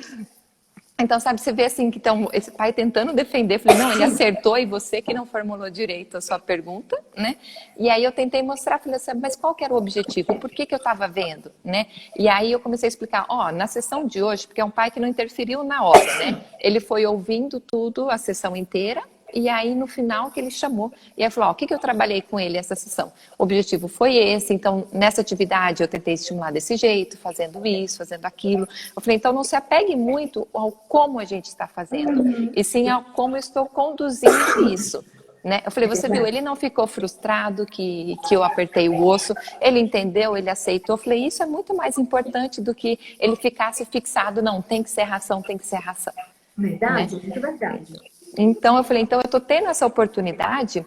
Então, sabe, você vê assim, que então, esse pai tentando defender, falei, não, ele acertou e você que não formulou direito a sua pergunta, né? E aí eu tentei mostrar, falei assim, mas qual que era o objetivo? Por que eu estava vendo, né? E aí eu comecei a explicar, na sessão de hoje, porque é um pai que não interferiu na hora, né? Ele foi ouvindo tudo, a sessão inteira, e aí no final que ele chamou, e aí falou, o que eu trabalhei com ele essa sessão? O objetivo foi esse, então nessa atividade eu tentei estimular desse jeito, fazendo isso, fazendo aquilo. Eu falei, então não se apegue muito ao como a gente está fazendo, e sim ao como eu estou conduzindo isso. Né? Eu falei, você viu, ele não ficou frustrado que eu apertei o osso, ele entendeu, ele aceitou. Eu falei, isso é muito mais importante do que ele ficasse fixado, não, tem que ser ração, tem que ser ração. Verdade, Né? muito verdade. Então, eu falei, então eu estou tendo essa oportunidade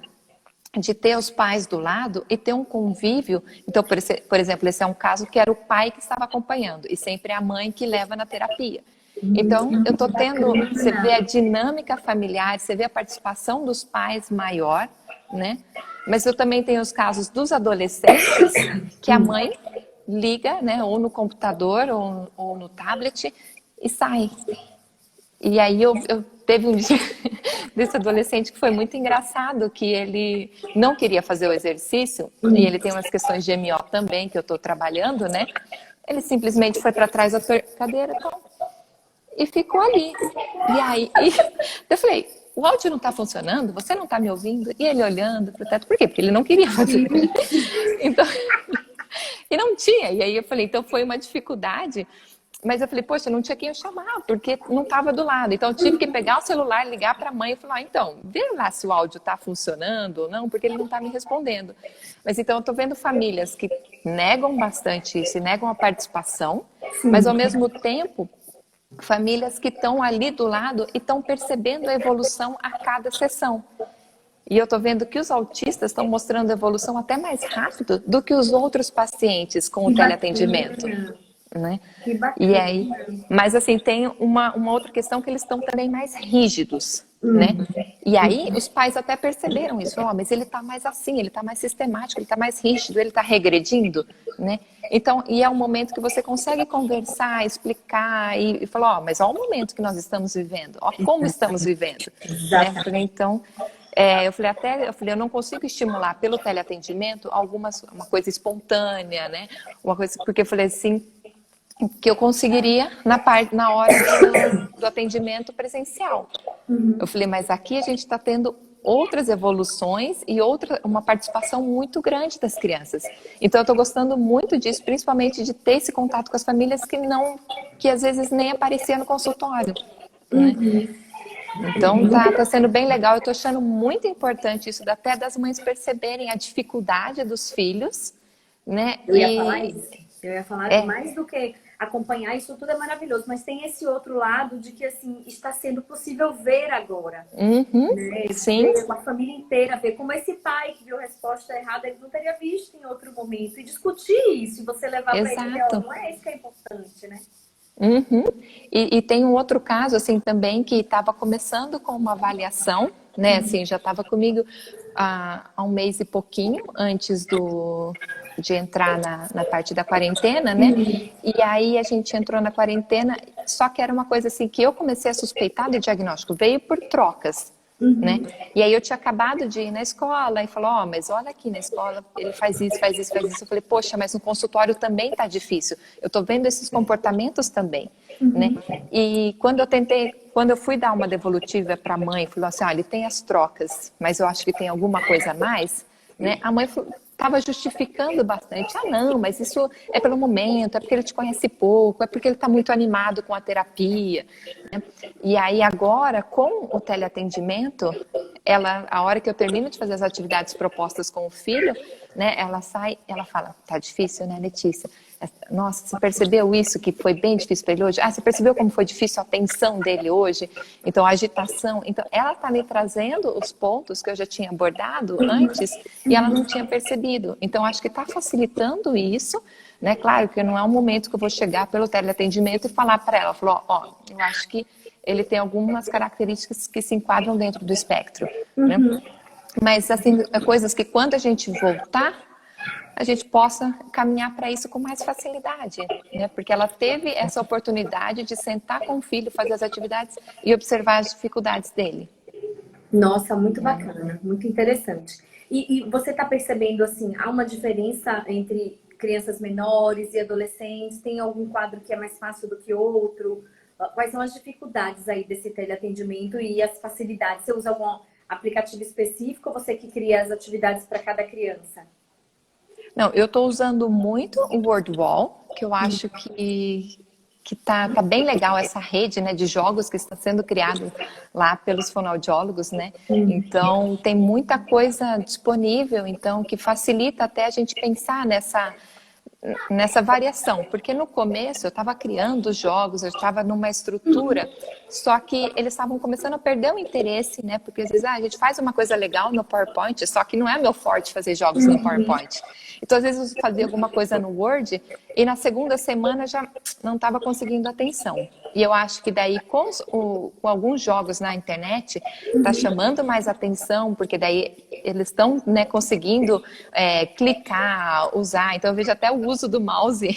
de ter os pais do lado e ter um convívio. Então, por exemplo, esse é um caso que era o pai que estava acompanhando e sempre é a mãe que leva na terapia. Então, eu estou tendo, você vê a dinâmica familiar, você vê a participação dos pais maior, né? Mas eu também tenho os casos dos adolescentes que a mãe liga, né, ou no computador ou no tablet e sai. E aí eu teve um dia desse adolescente que foi muito engraçado, que ele não queria fazer o exercício, e ele tem umas questões de MO também, que eu estou trabalhando, né? Ele simplesmente foi para trás da cadeira, então, e ficou ali. E aí, eu falei, o áudio não está funcionando? Você não está me ouvindo? E ele olhando para o teto, por quê? Porque ele não queria fazer. Então, e não tinha. E aí eu falei, então foi uma dificuldade. Mas eu falei, poxa, não tinha quem eu chamar, porque não estava do lado. Então eu tive que pegar o celular, ligar para a mãe e falar, então, vê lá se o áudio está funcionando ou não, porque ele não está me respondendo. Mas então eu estou vendo famílias que negam bastante isso, e negam a participação, mas ao mesmo tempo, famílias que estão ali do lado e estão percebendo a evolução a cada sessão. E eu estou vendo que os autistas estão mostrando evolução até mais rápido do que os outros pacientes com o teleatendimento. Né? E aí, mas assim, tem uma outra questão que eles estão também mais rígidos, né? E aí os pais até perceberam isso, mas ele tá mais assim, ele tá mais sistemático, ele tá mais rígido, ele tá regredindo, né? Então, e é um momento que você consegue conversar, explicar e falar, mas olha o momento que nós estamos vivendo, ó como estamos vivendo, né? Então, eu falei, eu não consigo estimular pelo teleatendimento uma coisa espontânea, né? Uma coisa, porque eu falei assim, que eu conseguiria na hora do atendimento presencial. Eu falei, mas aqui a gente está tendo outras evoluções e uma participação muito grande das crianças. Então eu estou gostando muito disso, principalmente de ter esse contato com as famílias que às vezes nem aparecia no consultório. Né? Então tá sendo bem legal. Eu estou achando muito importante isso, até das mães perceberem a dificuldade dos filhos, né? Eu ia falar isso. Eu ia falar mais do que acompanhar, isso tudo é maravilhoso, mas tem esse outro lado de que, assim, está sendo possível ver agora. Né? Sim. Ver com a família inteira, ver como esse pai que viu a resposta errada, ele não teria visto em outro momento. E discutir isso, e você levar para ele, não é isso que é importante, né? E tem um outro caso, assim, também, que estava começando com uma avaliação, né, assim, já estava comigo há um mês e pouquinho antes de entrar na parte da quarentena, né, e aí a gente entrou na quarentena, só que era uma coisa assim, que eu comecei a suspeitar do diagnóstico, veio por trocas, né, e aí eu tinha acabado de ir na escola e falou, mas olha aqui na escola, ele faz isso, faz isso, faz isso. Eu falei, poxa, mas no consultório também tá difícil. Eu tô vendo esses comportamentos também, né? E quando eu fui dar uma devolutiva para a mãe, falou assim, ele tem as trocas, mas eu acho que tem alguma coisa a mais, né? A mãe estava justificando bastante. Não, mas isso é pelo momento, é porque ele te conhece pouco, é porque ele está muito animado com a terapia. Né? E aí agora, com o teleatendimento, a hora que eu termino de fazer as atividades propostas com o filho, né, ela sai, ela fala, tá difícil, né, Letícia? Nossa, você percebeu isso que foi bem difícil para ele hoje? Você percebeu como foi difícil a atenção dele hoje? Então, a agitação. Então, ela está me trazendo os pontos que eu já tinha abordado antes e ela não tinha percebido. Então, acho que está facilitando isso, né? Claro que não é um momento que eu vou chegar pelo teleatendimento e falar para ela, eu acho que ele tem algumas características que se enquadram dentro do espectro, né? Mas, assim, coisas que quando a gente voltar, a gente possa caminhar para isso com mais facilidade, né? Porque ela teve essa oportunidade de sentar com o filho, fazer as atividades e observar as dificuldades dele. Nossa, muito bacana, muito interessante. E você está percebendo, assim, há uma diferença entre crianças menores e adolescentes? Tem algum quadro que é mais fácil do que outro? Quais são as dificuldades aí desse teleatendimento e as facilidades? Você usa algum aplicativo específico ou você que cria as atividades para cada criança? Não, eu estou usando muito o WordWall, que eu acho que tá bem legal essa rede, né, de jogos que está sendo criado lá pelos fonoaudiólogos, né? Então, tem muita coisa disponível, então, que facilita até a gente pensar nessa variação, porque no começo eu estava criando os jogos, eu estava numa estrutura, só que eles estavam começando a perder o interesse, né? Porque às vezes a gente faz uma coisa legal no PowerPoint, só que não é meu forte fazer jogos no PowerPoint. Então às vezes eu fazia alguma coisa no Word e na segunda semana já não estava conseguindo atenção. E eu acho que daí com alguns jogos na internet está chamando mais atenção, porque daí eles estão, né, conseguindo clicar, usar. Então eu vejo até o uso do mouse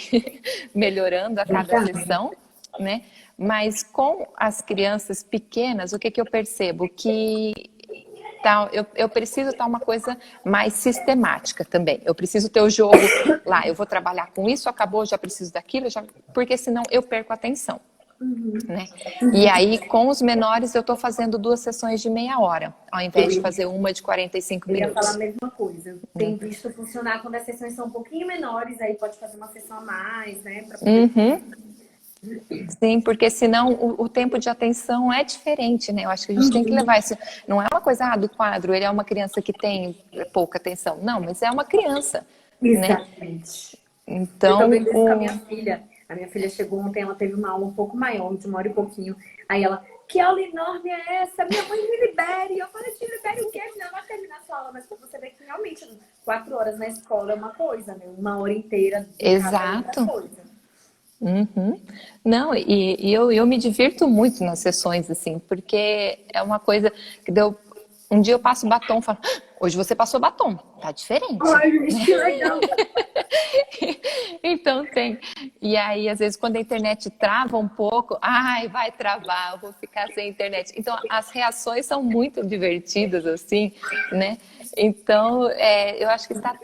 melhorando a cada sessão, né? Mas com as crianças pequenas, o que eu percebo? Que eu preciso estar uma coisa mais sistemática também. Eu preciso ter o jogo lá, eu vou trabalhar com isso, acabou, já preciso daquilo, porque senão eu perco a atenção. né? E aí, com os menores, eu tô fazendo 2 sessões de meia hora, ao invés de fazer uma de 45 Eu ia minutos. falar a mesma coisa. Tem visto funcionar quando as sessões são um pouquinho menores, aí pode fazer uma sessão a mais, né? Pra poder... Sim, porque senão o tempo de atenção é diferente, né? Eu acho que a gente tem que levar isso. Não é uma coisa do quadro, ele é uma criança que tem pouca atenção. Não, mas é uma criança, né? Exatamente. Eu tô Então, vendo isso com a minha filha. A minha filha chegou ontem, ela teve uma aula um pouco maior, de 1 hora e pouquinho. Aí ela, que aula enorme é essa? Minha mãe me libere. Eu falei, te libere o quê? Não vai terminar a sua aula, mas pra você ver que realmente 4 horas na escola é uma coisa, né? 1 hora inteira em casa é outra exato. coisa. Não, e eu me divirto muito nas sessões, assim, porque é uma coisa que deu. Um dia eu passo batom e falo, "Ah, hoje você passou batom, tá diferente." Ai, gente, que legal. Então tem. E aí, às vezes, quando a internet trava um pouco, ai, vai travar, eu vou ficar sem internet. Então, as reações são muito divertidas, assim, né? Então, eu acho que está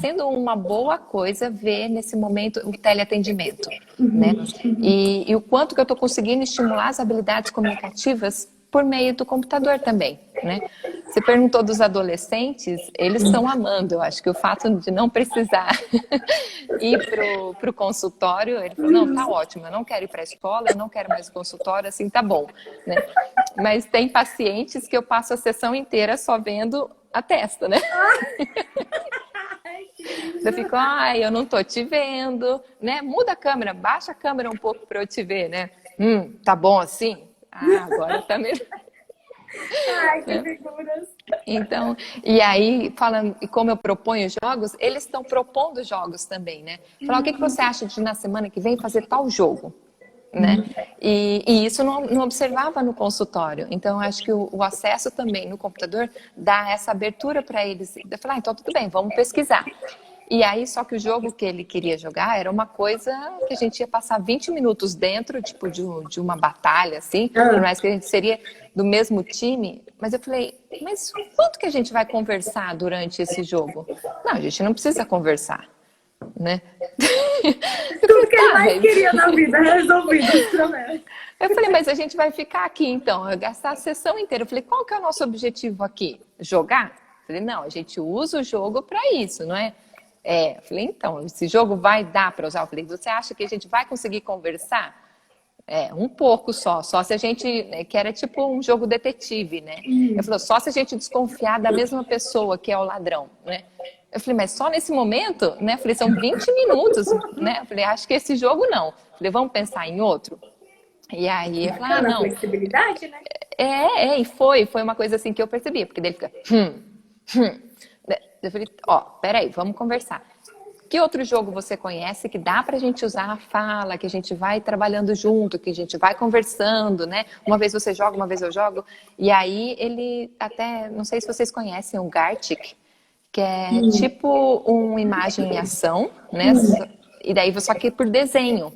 sendo uma boa coisa ver nesse momento o teleatendimento, né? E o quanto que eu estou conseguindo estimular as habilidades comunicativas por meio do computador também, né? Você perguntou dos adolescentes, eles estão amando. Eu acho que o fato de não precisar ir pro consultório, ele falou, não, tá ótimo, eu não quero ir para a escola, eu não quero mais o consultório, assim, tá bom, né? Mas tem pacientes que eu passo a sessão inteira só vendo a testa, né? Eu fico, ai, eu não tô te vendo, né? Muda a câmera, baixa a câmera um pouco para eu te ver, né? Tá bom assim? Ah, agora tá melhor. Ai, que figuras. Então, e aí, falando, e como eu proponho jogos, eles estão propondo jogos também, né? Falar, o que você acha de na semana que vem fazer tal jogo? Né? E isso não observava no consultório. Então, eu acho que o acesso também no computador dá essa abertura para eles. Eu falei, então tudo bem, vamos pesquisar. E aí, só que o jogo que ele queria jogar era uma coisa que a gente ia passar 20 minutos dentro, tipo, de uma batalha, assim, por mais que a gente seria do mesmo time. Mas eu falei, mas quanto que a gente vai conversar durante esse jogo? Não, a gente não precisa conversar, né? Tudo que ele mais queria na vida é resolvido os problemas. Eu falei, mas a gente vai ficar aqui então, eu gastar a sessão inteira. Eu falei, qual que é o nosso objetivo aqui? Jogar? Eu falei, não, a gente usa o jogo para isso, não é? Eu falei, então, esse jogo vai dar para usar? Eu falei, você acha que a gente vai conseguir conversar? Um pouco só se a gente, né, que era tipo um jogo detetive, né? Eu falei, só se a gente desconfiar da mesma pessoa que é o ladrão, né? Eu falei, mas só nesse momento, né? Eu falei, são 20 minutos, né? Eu falei, acho que esse jogo não. Eu falei, vamos pensar em outro? E aí, eu falei, não. Flexibilidade, né? E foi uma coisa assim que eu percebi, porque daí ele fica, Eu falei, peraí, vamos conversar. Que outro jogo você conhece que dá pra gente usar a fala, que a gente vai trabalhando junto, que a gente vai conversando, né? Uma vez você joga, uma vez eu jogo. E aí ele até, não sei se vocês conhecem o Gartic, que é tipo uma imagem em ação, né? E daí só que por desenho.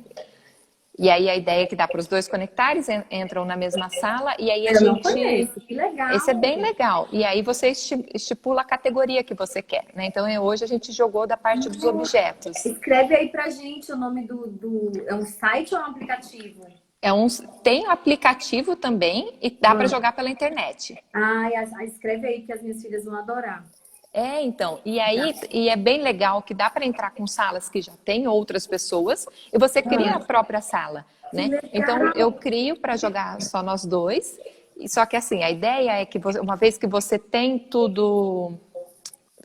E aí a ideia é que dá para os dois conectares, entram na mesma sala e aí a gente... Não conheço, que legal. Esse é bem legal. E aí você estipula a categoria que você quer, né? Então hoje a gente jogou da parte dos objetos. Escreve aí pra gente o nome É um site ou é um aplicativo? Tem um aplicativo também e dá para jogar pela internet. Escreve aí que as minhas filhas vão adorar. Então, e aí é bem legal que dá para entrar com salas que já tem outras pessoas e você cria a própria sala, né? Então eu crio para jogar só nós dois, só que assim, a ideia é que uma vez que você tem tudo,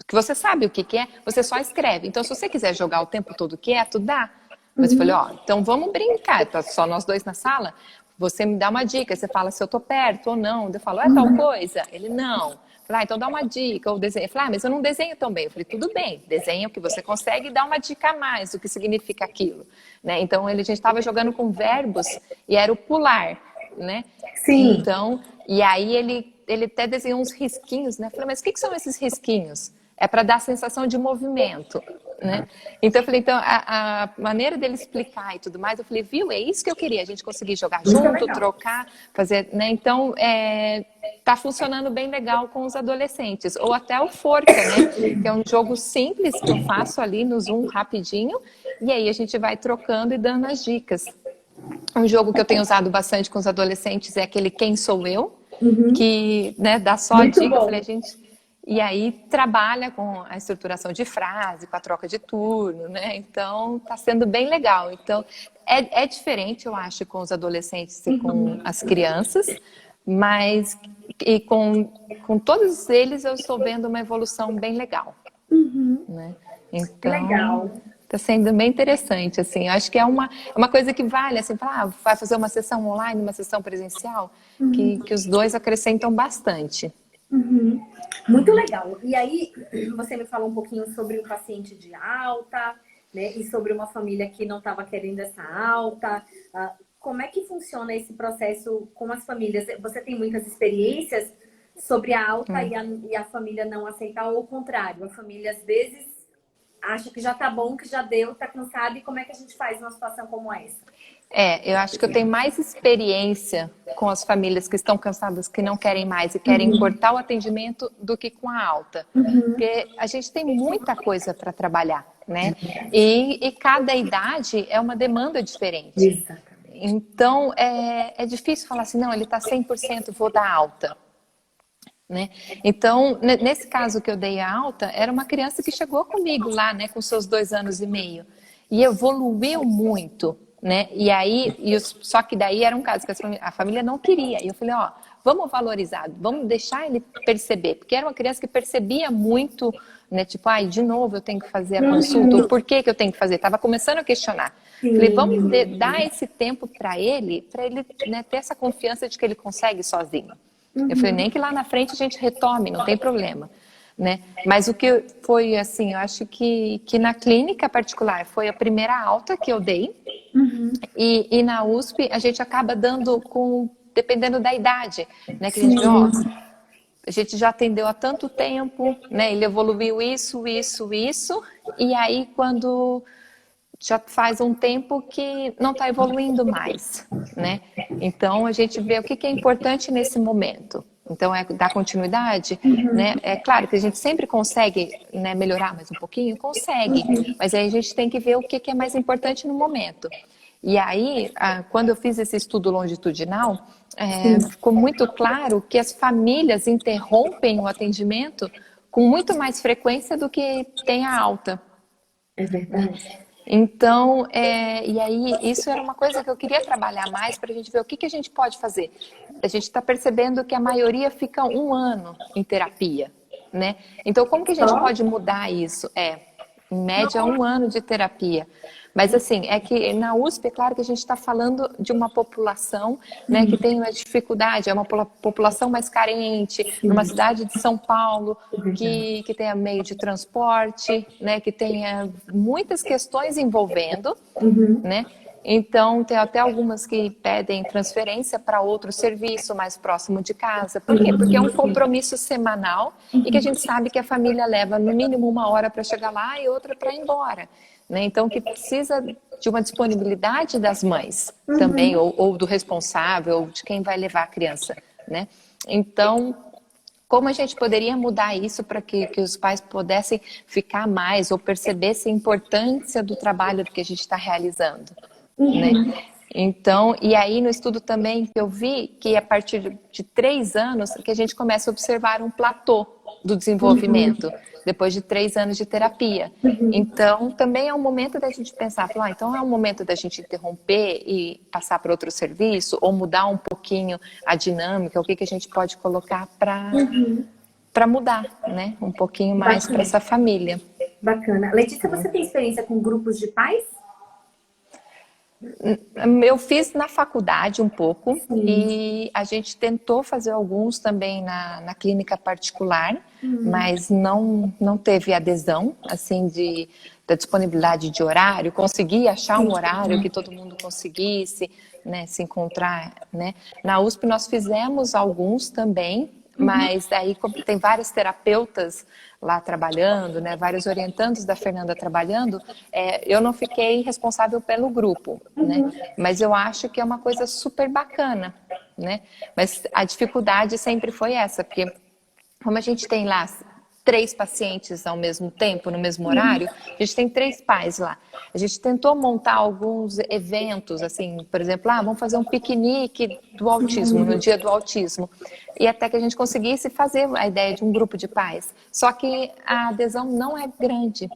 que você sabe o que é, você só escreve. Então se você quiser jogar o tempo todo quieto, dá. Mas eu falei, então vamos brincar, tá só nós dois na sala, você me dá uma dica, você fala se eu tô perto ou não, eu falo, tal coisa? Ele, não. Falei, então dá uma dica, ou desenha. Eu falei, mas eu não desenho tão bem. Eu falei, tudo bem, desenha o que você consegue e dá uma dica a mais do que significa aquilo, né? Então a gente estava jogando com verbos e era o pular, né? Sim. Então, e aí ele até desenhou uns risquinhos, né? Eu falei, mas o que são esses risquinhos? É para dar a sensação de movimento, né? Então eu falei, a maneira dele explicar e tudo mais, eu falei, viu, é isso que eu queria, a gente conseguir jogar junto, trocar, fazer, né? Então, tá funcionando bem legal com os adolescentes. Ou até o Forca, né? Que é um jogo simples que eu faço ali no Zoom rapidinho, e aí a gente vai trocando e dando as dicas. Um jogo que eu tenho usado bastante com os adolescentes é aquele Quem Sou Eu? Que, né, dá só a Muito dica. Eu bom. falei, gente... E aí trabalha com a estruturação de frase, com a troca de turno, né? Então tá sendo bem legal. Então é diferente, eu acho, com os adolescentes e com as crianças, mas e com todos eles eu estou vendo uma evolução bem legal, né? Então Legal. tá sendo bem interessante, assim. Eu acho que é uma coisa que vale, assim, falar, vai fazer uma sessão online, uma sessão presencial, que os dois acrescentam bastante. Muito legal. E aí, você me falou um pouquinho sobre um paciente de alta, né? E sobre uma família que não estava querendo essa alta. Como é que funciona esse processo com as famílias? Você tem muitas experiências sobre a alta e a família não aceitar, ou o contrário, a família às vezes acha que já tá bom, que já deu, tá cansada, e como é que a gente faz numa situação como essa? Eu acho que eu tenho mais experiência com as famílias que estão cansadas, que não querem mais e querem cortar o atendimento do que com a alta. Porque a gente tem muita coisa para trabalhar, né? E cada idade é uma demanda diferente. Exatamente. Então, é difícil falar assim, não, ele está 100%, vou dar alta. Né? Então, nesse caso que eu dei a alta, era uma criança que chegou comigo lá, né, com seus 2 anos e meio. E evoluiu muito, né? E aí, só que daí era um caso que a família não queria. E eu falei, ó, vamos valorizar, vamos deixar ele perceber. Porque era uma criança que percebia muito, né? Tipo, ai, de novo eu tenho que fazer a consulta, o porquê que eu tenho que fazer? Estava começando a questionar. Falei, vamos dar esse tempo para ele, né, ter essa confiança de que ele consegue sozinho. Eu falei, nem que lá na frente a gente retome, não tem problema, né? Mas o que foi, assim, eu acho que na clínica particular foi a primeira alta que eu dei, e na USP a gente acaba dando dependendo da idade, né? Que a gente vê, ó, a gente já atendeu há tanto tempo, né? Ele evoluiu isso, e aí quando já faz um tempo que não está evoluindo mais, né? Então a gente vê o que é importante nesse momento. Então é dar continuidade, né? É claro que a gente sempre consegue, né, melhorar mais um pouquinho, consegue, mas aí a gente tem que ver o que é mais importante no momento. E aí, quando eu fiz esse estudo longitudinal, ficou muito claro que as famílias interrompem o atendimento com muito mais frequência do que tem a alta. É verdade. Então, e aí isso era uma coisa que eu queria trabalhar mais para a gente ver o que a gente pode fazer. A gente está percebendo que a maioria fica 1 ano em terapia, né? Então, como que a gente pode mudar isso? Em média, 1 ano de terapia. Mas assim, é que na USP, é claro que a gente está falando de uma população, né, que tem uma dificuldade, é uma população mais carente, numa cidade de São Paulo, que tenha meio de transporte, né, que tenha muitas questões envolvendo, né? Então, tem até algumas que pedem transferência para outro serviço mais próximo de casa. Por quê? Porque é um compromisso semanal e que a gente sabe que a família leva no mínimo 1 hora para chegar lá e outra para ir embora. Né? Então, que precisa de uma disponibilidade das mães também, ou do responsável, ou de quem vai levar a criança. Né? Então, como a gente poderia mudar isso para que os pais pudessem ficar mais ou percebessem a importância do trabalho que a gente está realizando? Né? Então, e aí no estudo também que eu vi que a partir de 3 anos que a gente começa a observar um platô do desenvolvimento, depois de 3 anos de terapia. Então, também é um momento da gente pensar, falar, então é um momento da gente interromper e passar para outro serviço, ou mudar um pouquinho a dinâmica, o que a gente pode colocar para mudar, né? Um pouquinho mais para essa família. Bacana. Letícia, você tem experiência com grupos de pais? Eu fiz na faculdade um pouco e a gente tentou fazer alguns também na clínica particular, mas não teve adesão, assim, da disponibilidade de horário, consegui achar um horário que todo mundo conseguisse, né, se encontrar, né. Na USP nós fizemos alguns também, mas aí tem vários terapeutas lá trabalhando, né, vários orientandos da Fernanda trabalhando, eu não fiquei responsável pelo grupo, né, mas eu acho que é uma coisa super bacana, né, mas a dificuldade sempre foi essa, porque como a gente tem lá 3 pacientes ao mesmo tempo, no mesmo horário. A gente tem 3 pais lá. A gente tentou montar alguns eventos, assim, por exemplo, vamos fazer um piquenique do autismo, no dia do autismo. E até que a gente conseguisse fazer a ideia de um grupo de pais. Só que a adesão não é grande.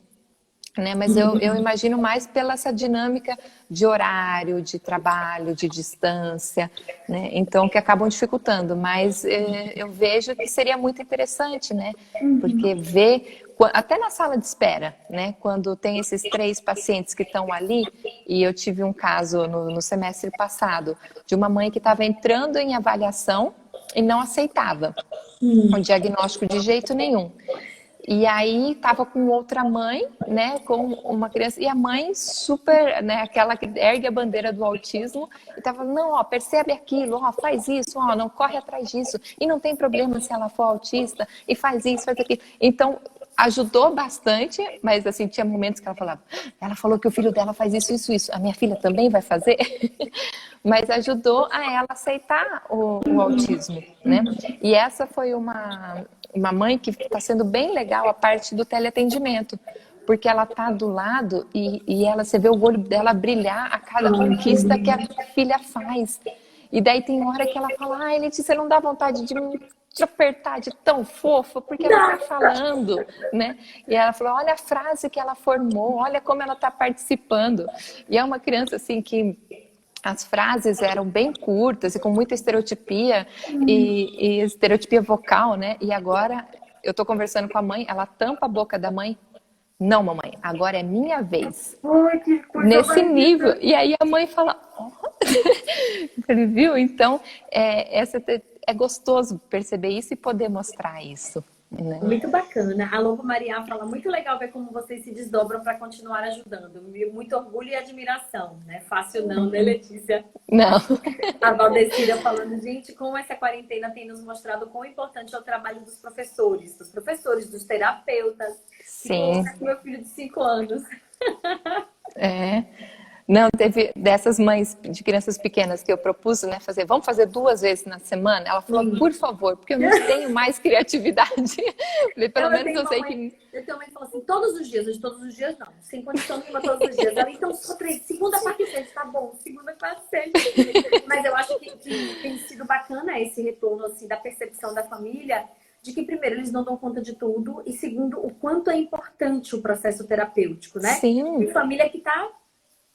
Né? Mas eu imagino mais pela essa dinâmica de horário, de trabalho, de distância, né? Então que acabam dificultando, mas eu vejo que seria muito interessante, né? Porque ver, até na sala de espera, né? Quando tem esses 3 pacientes que estão ali, e eu tive um caso no semestre passado, de uma mãe que estava entrando em avaliação e não aceitava o diagnóstico de jeito nenhum. E aí tava com outra mãe, né, com uma criança, e a mãe super, né, aquela que ergue a bandeira do autismo, e tava, não, ó, percebe aquilo, ó, faz isso, ó, não corre atrás disso, e não tem problema se ela for autista, e faz isso, faz aquilo. Então, ajudou bastante, mas assim, tinha momentos que ela falava, ela falou que o filho dela faz isso, isso, isso, a minha filha também vai fazer? Mas ajudou a ela aceitar o autismo, né? E essa foi uma mãe que está sendo bem legal a parte do teleatendimento, porque ela está do lado e ela, você vê o olho dela brilhar a cada conquista que a filha faz. E daí tem hora que ela fala, ai, Letícia, não dá vontade de te apertar de tão fofa, porque ela está falando, né? E ela falou, olha a frase que ela formou, olha como ela está participando. E é uma criança assim que as frases eram bem curtas e com muita estereotipia e estereotipia vocal, né? E agora eu tô conversando com a mãe, ela tampa a boca da mãe. Não, mamãe, agora é minha vez. Ai, que coisa Nesse mais nível. linda. E aí a mãe fala, oh. Eu falei, viu? Então, é gostoso perceber isso e poder mostrar isso. Né? Muito bacana. A Lobo Maria fala, muito legal ver como vocês se desdobram para continuar ajudando. Muito orgulho e admiração, né? Fácil não, né, Letícia? Não. A Valdecira falando, gente, como essa quarentena tem nos mostrado quão importante é o trabalho dos professores, dos terapeutas. Sim. E meu filho de 5 anos. É. Não, teve dessas mães de crianças pequenas que eu propus, né, vamos fazer 2 vezes na semana. Ela falou, por favor, porque eu não tenho mais criatividade. Falei, pelo menos eu sei que... Eu tenho mãe que fala assim, todos os dias, hoje todos os dias não, sem condição nenhuma todos os dias. Ela, então só 3, segunda, quarta e sexta, tá bom, segunda, quarta e sexta. Mas eu acho que tem sido bacana esse retorno, assim, da percepção da família, de que primeiro eles não dão conta de tudo e segundo, o quanto é importante o processo terapêutico, né? Sim. Tem família que tá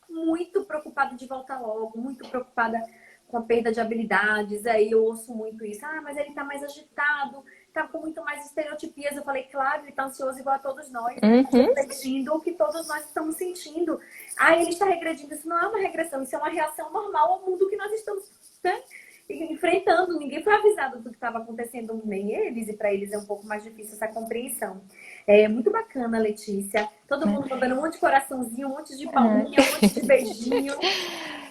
muito preocupada de voltar logo, muito preocupada com a perda de habilidades. Aí eu ouço muito isso. Mas ele tá mais agitado, tá com muito mais estereotipias. Eu falei, claro, ele tá ansioso igual a todos nós, sentindo o que todos nós estamos sentindo. Ele está regredindo. Isso não é uma regressão, isso é uma reação normal ao mundo que nós estamos, né, enfrentando. Ninguém foi avisado do que estava acontecendo, nem eles, e para eles é um pouco mais difícil essa compreensão. É muito bacana, Letícia. Todo mundo mandando um monte de coraçãozinho, um monte de palminha, um monte de beijinho.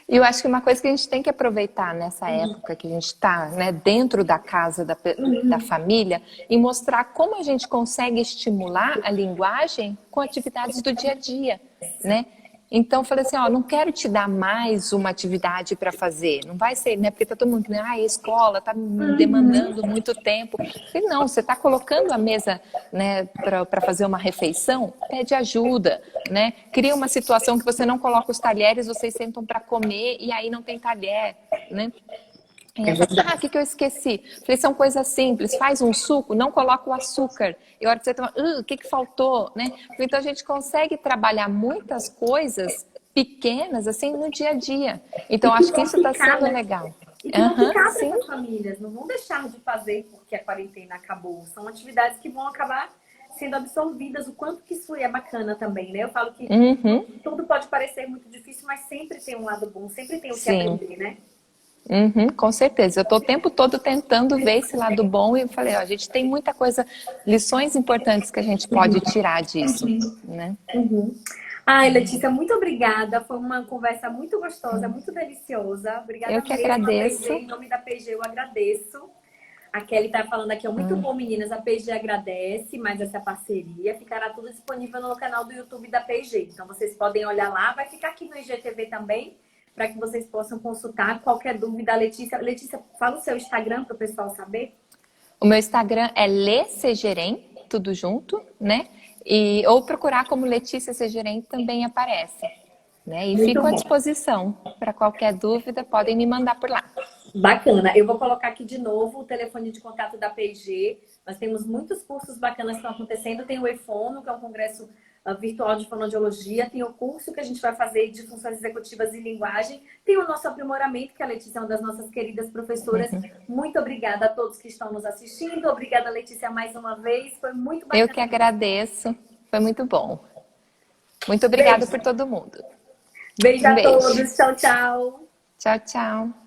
E eu acho que uma coisa que a gente tem que aproveitar nessa época que a gente está, né, dentro da casa da família, e mostrar como a gente consegue estimular a linguagem com atividades do dia a dia, né? Então, eu falei assim, não quero te dar mais uma atividade para fazer. Não vai ser, né? Porque tá todo mundo, a escola tá me demandando muito tempo. Eu falei, não, você tá colocando a mesa, né, para fazer uma refeição, pede ajuda, né? Cria uma situação que você não coloca os talheres, vocês sentam para comer e aí não tem talher, né? E ela fala, o que eu esqueci? Falei, são coisas simples, faz um suco, não coloca o açúcar. E a hora que você toma, o que faltou, né? Então a gente consegue trabalhar muitas coisas pequenas, assim, no dia a dia. Então acho que isso está sendo legal. E que vão ficar para essas famílias, não vão deixar de fazer porque a quarentena acabou. São atividades que vão acabar sendo absorvidas, o quanto que isso é bacana também, né? Eu falo que tudo pode parecer muito difícil, mas sempre tem um lado bom, sempre tem o que aprender, né? Com certeza. Eu estou o tempo todo tentando ver esse lado bom e falei, a gente tem muita coisa, lições importantes que a gente pode tirar disso, né? Letícia, muito obrigada. Foi uma conversa muito gostosa, muito deliciosa. Obrigada. Eu que agradeço. Em nome da PG, eu agradeço. A Kelly tá falando aqui, muito bom, meninas. A PG agradece mais essa parceria. Ficará tudo disponível no canal do YouTube da PG. Então, vocês podem olhar lá. Vai ficar aqui no IGTV também, para que vocês possam consultar qualquer dúvida. Letícia, fala o seu Instagram para o pessoal saber. O meu Instagram é LeCegerem, tudo junto, né? Ou procurar como Letícia Ser Gerente também aparece. Né? E Muito fico à bom. disposição para qualquer dúvida, podem me mandar por lá. Bacana. Eu vou colocar aqui de novo o telefone de contato da P&G. Nós temos muitos cursos bacanas que estão acontecendo. Tem o EFONO, que é um congresso virtual de fonoaudiologia. Tem o curso que a gente vai fazer de funções executivas e linguagem. Tem o nosso aprimoramento, que a Letícia é uma das nossas queridas professoras. Muito obrigada a todos que estão nos assistindo. Obrigada, Letícia, mais uma vez. Foi muito bacana. Eu que agradeço. Foi muito bom. Muito obrigada por todo mundo. Beijo Um a beijo. todos. Tchau, tchau. Tchau, tchau.